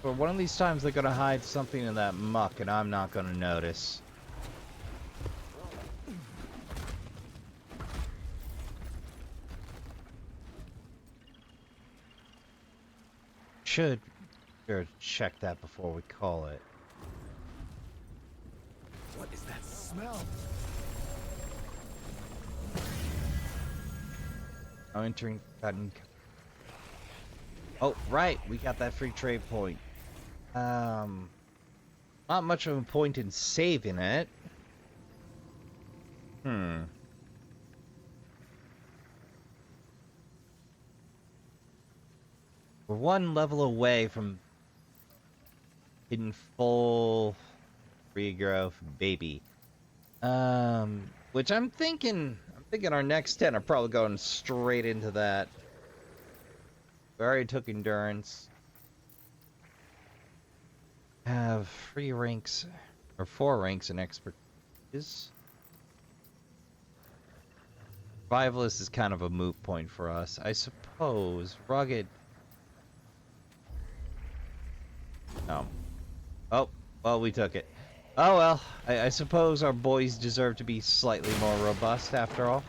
But one of these times they're gonna hide something in that muck and I'm not gonna notice. Should sure check that before we call it. What is that smell? I'm entering cotton. Oh, right, we got that free trade point. Not much of a point in saving it. We're one level away from hitting full regrowth baby. Which I'm thinking our next 10 are probably going straight into that. We already took endurance. Have 3 ranks, or 4 ranks in expertise. Survivalist is kind of a moot point for us. I suppose rugged. No. Oh, well, we took it. Oh well, I suppose our boys deserve to be slightly more robust after all.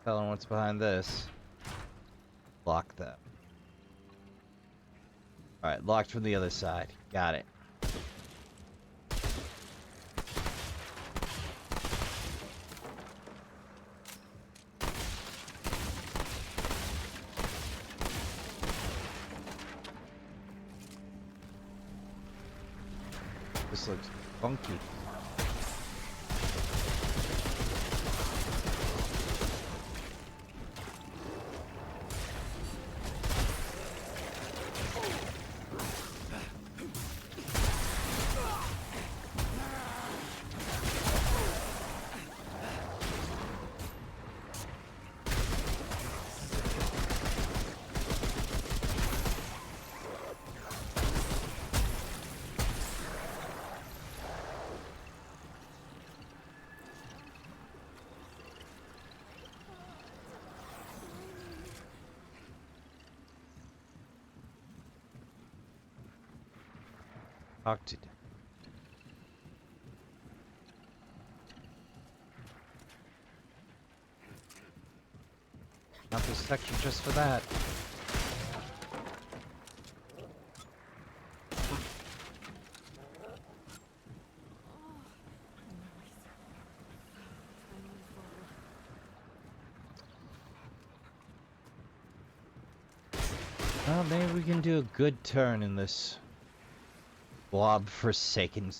Tell them what's behind this. Lock them. Alright, locked from the other side. Got it. This looks funky. talk to. Not this section just for that. Well, maybe we can do a good turn in this blob forsaken.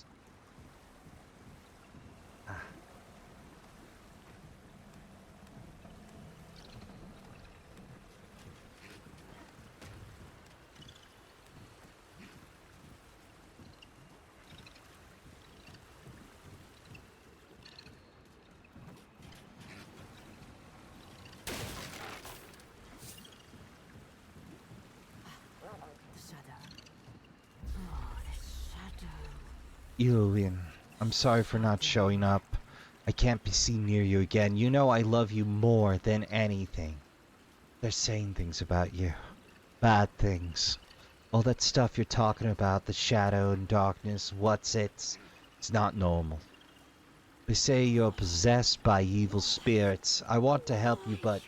Eowyn, I'm sorry for not showing up. I can't be seen near you again. You know I love you more than anything. They're saying things about you. Bad things. All that stuff you're talking about, the shadow and darkness, it's not normal. They say you're possessed by evil spirits. I want to help you, but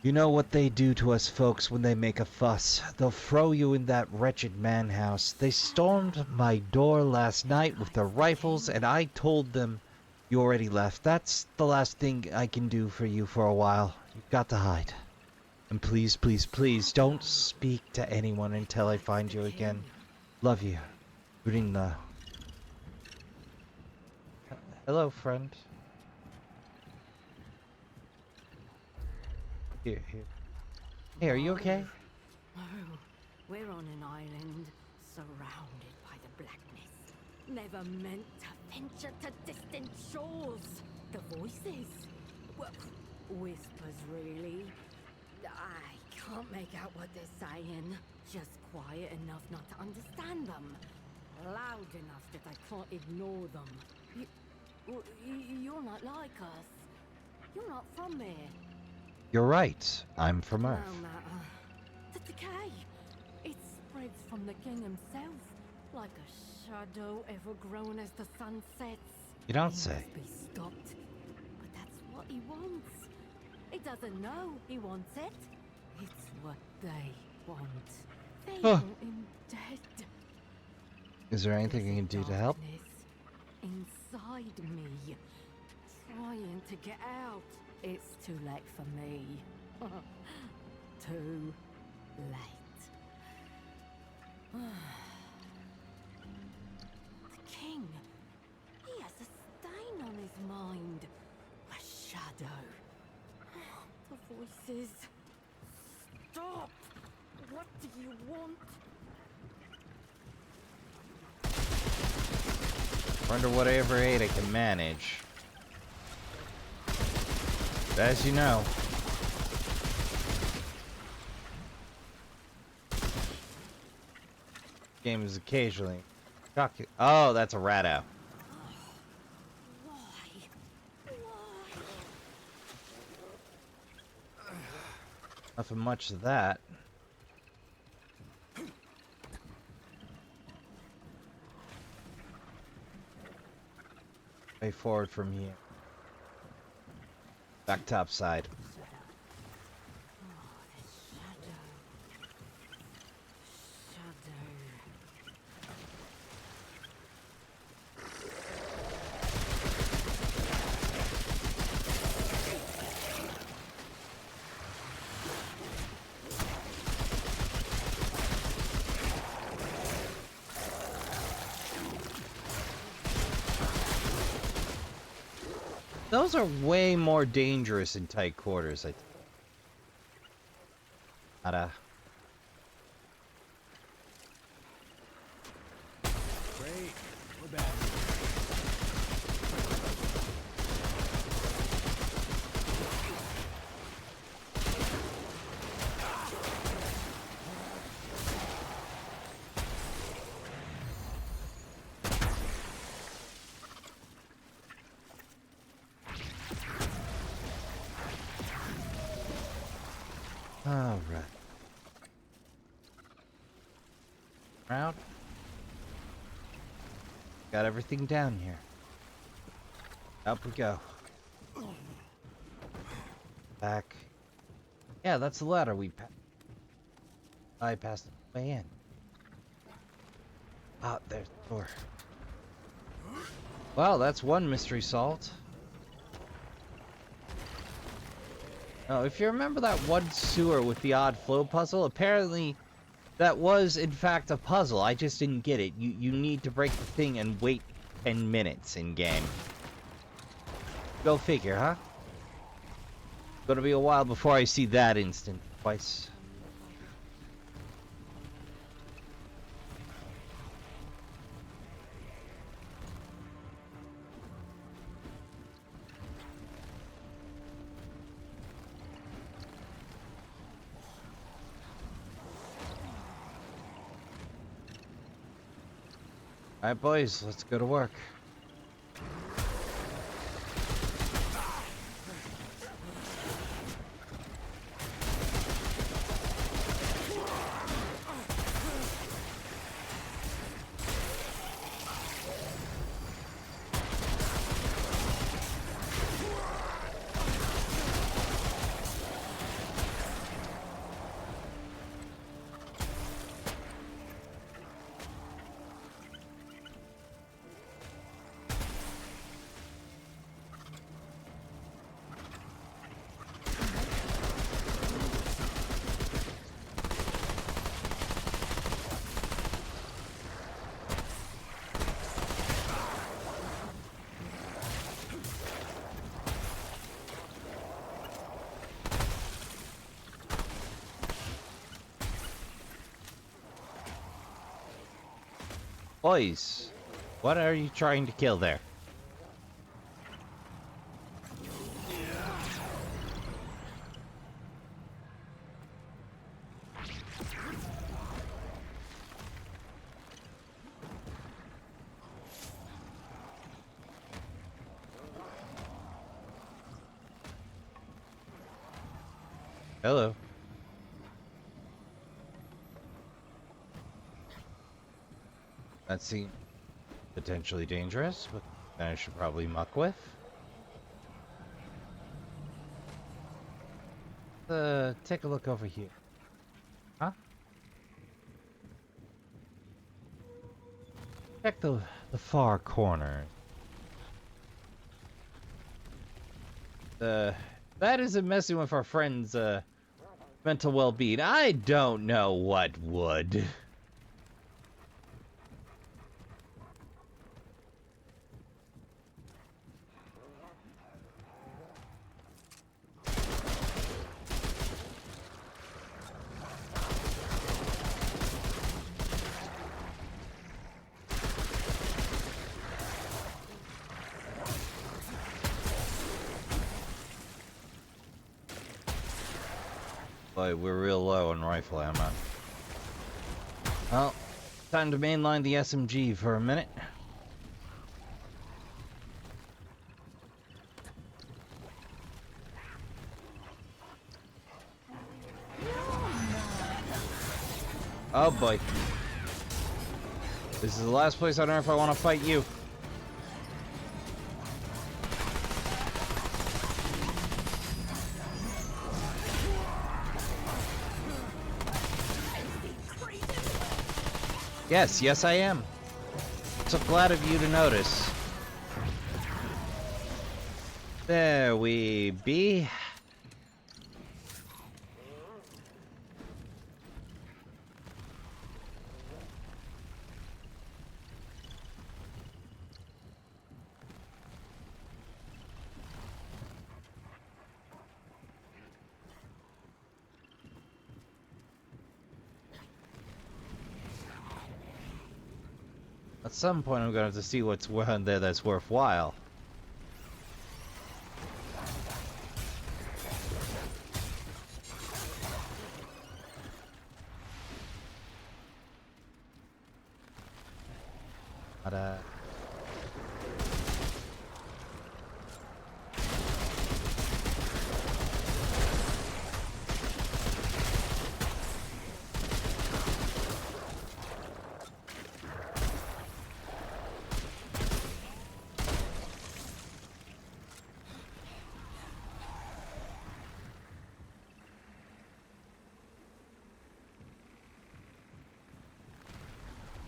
you know what they do to us folks when they make a fuss. They'll throw you in that wretched man house. They stormed my door last night with their rifles, and I told them you already left. That's the last thing I can do for you for a while. You've got to hide. And please, please, please, don't speak to anyone until I find you again. Love you. Brina. Hello, friend. Here. Hey, are you okay? No, we're on an island surrounded by the blackness. Never meant to venture to distant shores. The voices, well, whispers really. I can't make out what they're saying. Just quiet enough not to understand them. Loud enough that I can't ignore them. You're not like us. You're not from here. You're right. I'm from Earth. No matter. The decay. It spreads from the king himself, like a shadow ever grown as the sun sets. You don't He say. must be stopped. But that's what he wants. He doesn't know he wants it. It's what they want. They Huh. want him dead. Is there anything There's you a can do to help? darkness inside me, trying to get out. It's too late for me. Too late. The king, he has a stain on his mind. A shadow. The voices. Stop! What do you want? Wonder whatever aid I can manage. As you know. Game is occasionally shocking. Oh, that's a ratto. Why? Nothing much of that. Way forward from here. Back top side. Those are way more dangerous in tight quarters, I think. Nada. Great. We're back. All right. Around. Got everything down here. Up we go. Back. Yeah, that's the ladder we bypassed the way in. Ah, there's the door. Well, that's one mystery solved. Now, if you remember that one sewer with the odd flow puzzle, apparently that was, in fact, a puzzle. I just didn't get it. You need to break the thing and wait 10 minutes in-game. Go figure, huh? Gonna be a while before I see that instant twice. Alright, boys, let's go to work. Boys, what are you trying to kill there? Hello. That seems potentially dangerous, but I should probably muck with. Take a look over here. Huh? Check the far corner. That isn't messing with our friend's mental well-being. I don't know what would. But we're real low on rifle ammo. Well, time to mainline the SMG for a minute. Oh boy. This is the last place on Earth I want to fight you. Yes, I am. So glad of you to notice. There we be. At some point, I'm gonna have to see what's around there that's worthwhile. But,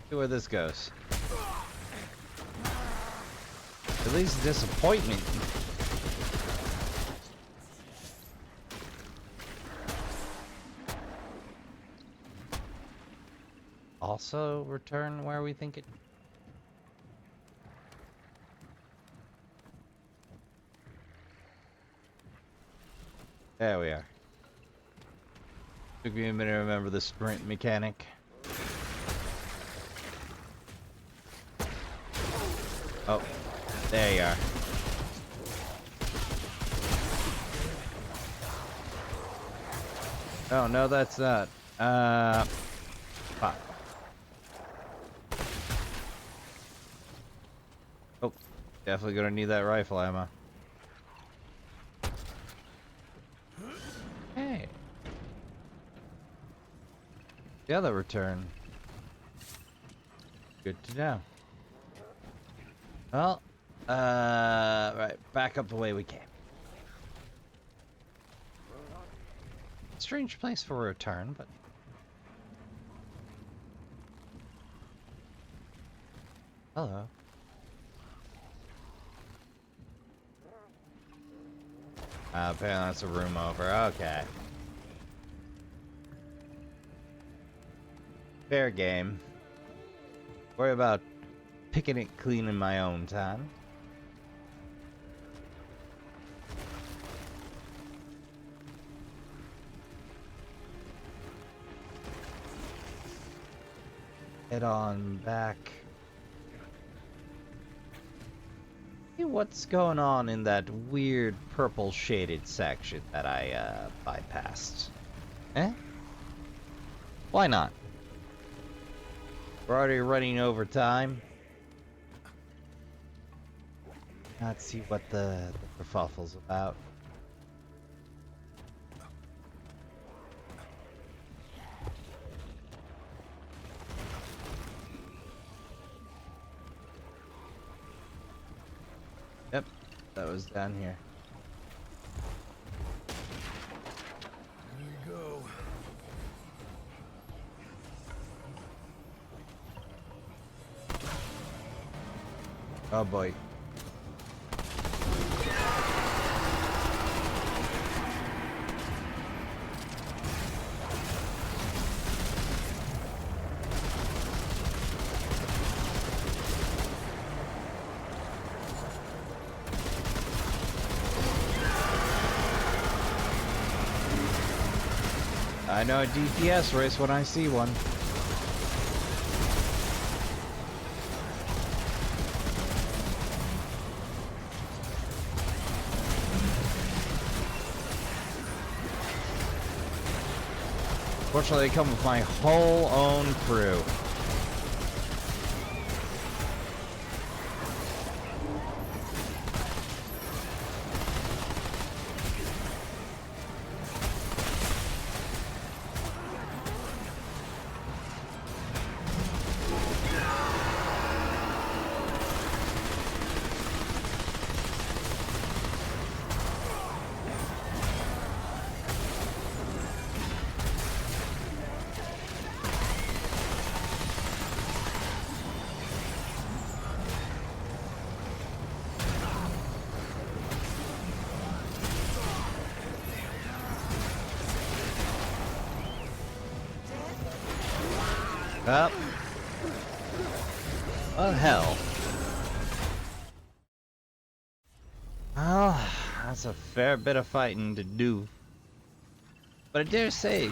See where this goes. At least disappointment. Also return where we think it. There we are. Took me a minute to remember the sprint mechanic. Oh, there you are. Oh, no, that's not. Fuck. Oh, definitely gonna need that rifle ammo. Hey. The other return. Good to know. Well, right, back up the way we came. Strange place for a return, but... Hello. Apparently that's a room over. Okay. Fair game. Worry about picking it clean in my own time. Head on back. See what's going on in that weird purple shaded section that I bypassed. Eh? Why not? We're already running over time. Let's see what the kerfuffle's about. Yep, that was down here. Here we go. Oh boy. I know a DPS race when I see one. Fortunately, they come with my whole own crew. Up. Well, hell. Well, that's a fair bit of fighting to do. But I dare say,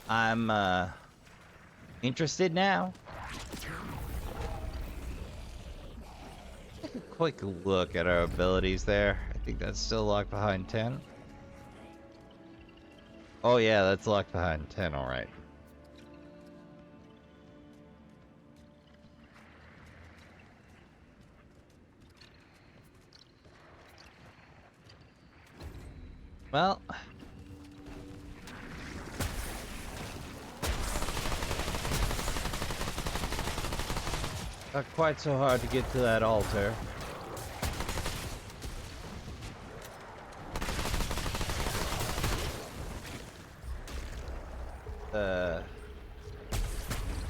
I'm, interested now. Take a quick look at our abilities there. I think that's still locked behind 10. Oh yeah, that's locked behind 10, alright. Well, not quite so hard to get to that altar.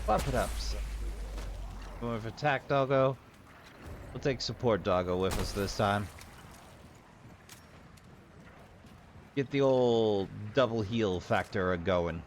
Weapon ups. Going with attack doggo. We'll take support doggo with us this time. Get the old double heal factor going.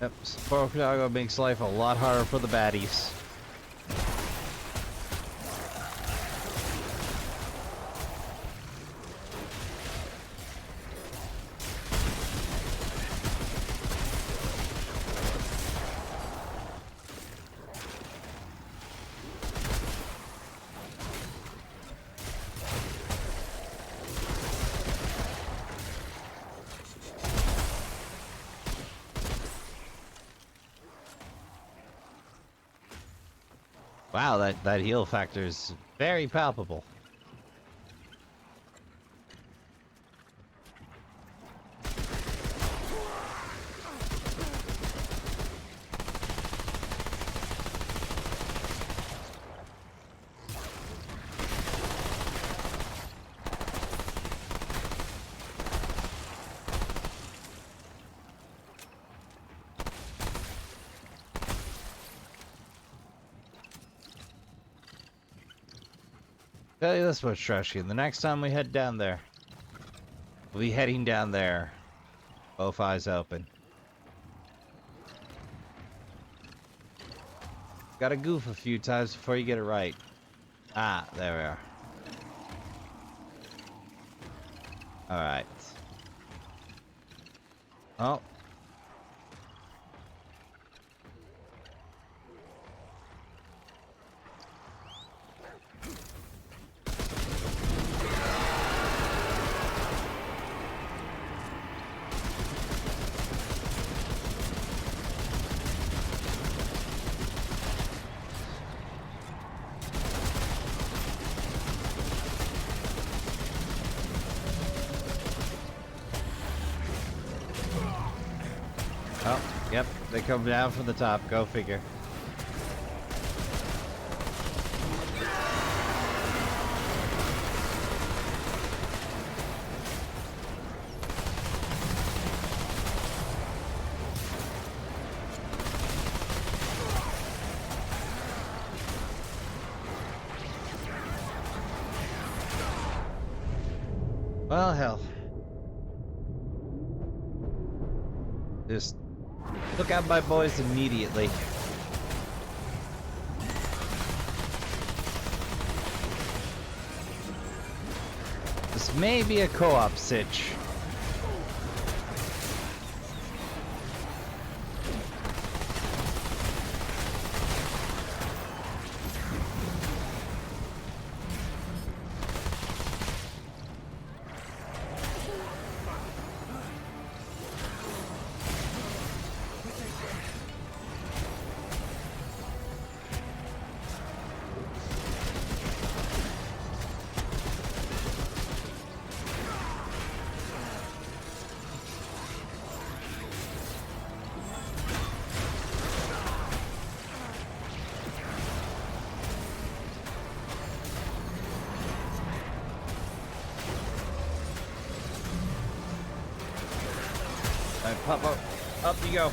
Yep, support doggo makes life a lot harder for the baddies. Wow, that heal factor is very palpable. Tell you this much, Trashkin. The next time we head down there, we'll be heading down there. Both eyes open. Gotta goof a few times before you get it right. Ah, there we are. Alright. Oh. Oh, yep, they come down from the top. Go figure. Well, hell. Just look out my boys immediately. This may be a co-op sitch. Alright, pop up. Up you go.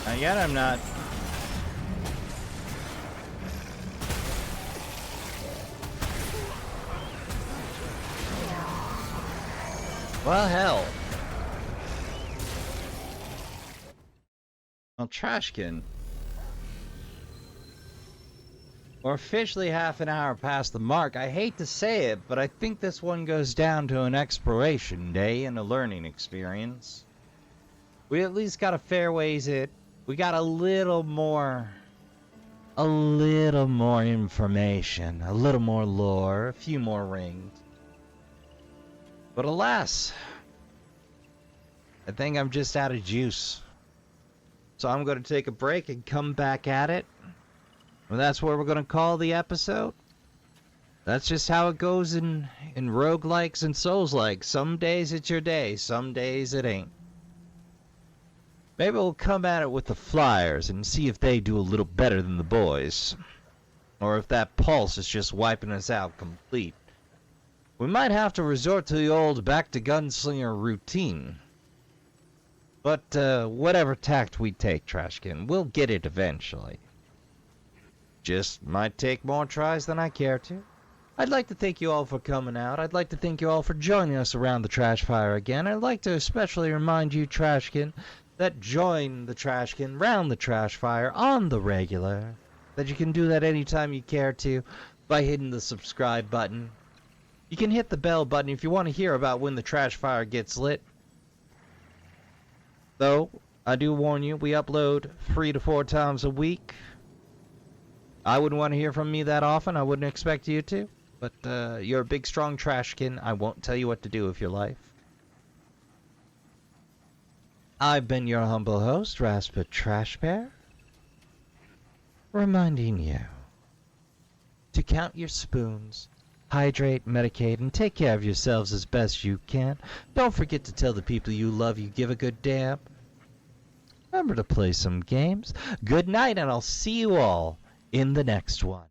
Not yet, I'm not. Well, hell. Well, Trashkin. We're officially half an hour past the mark. I hate to say it, but I think this one goes down to an exploration day and a learning experience. We at least got a fair ways it. We got a little more information, a little more lore, a few more rings. But alas, I think I'm just out of juice. So I'm going to take a break and come back at it. Well, that's what we're going to call the episode. That's just how it goes in roguelikes and Souls-likes. Some days it's your day, some days it ain't. Maybe we'll come at it with the Flyers and see if they do a little better than the boys. Or if that pulse is just wiping us out complete. We might have to resort to the old back-to-gunslinger routine. But whatever tact we take, Trashkin, we'll get it eventually. Just might take more tries than I care to. I'd like to thank you all for coming out. I'd like to thank you all for joining us around the trash fire again. I'd like to especially remind you, Trashkin, that join the Trashkin round the trash fire on the regular. That you can do that anytime you care to by hitting the subscribe button. You can hit the bell button if you want to hear about when the trash fire gets lit. Though, I do warn you, we upload 3 to 4 times a week. I wouldn't want to hear from me that often. I wouldn't expect you to. But you're a big, strong Trashkin. I won't tell you what to do with your life. I've been your humble host, Rasp Trash Bear. Reminding you to count your spoons, hydrate, medicate, and take care of yourselves as best you can. Don't forget to tell the people you love you give a good damn. Remember to play some games. Good night, and I'll see you all in the next one.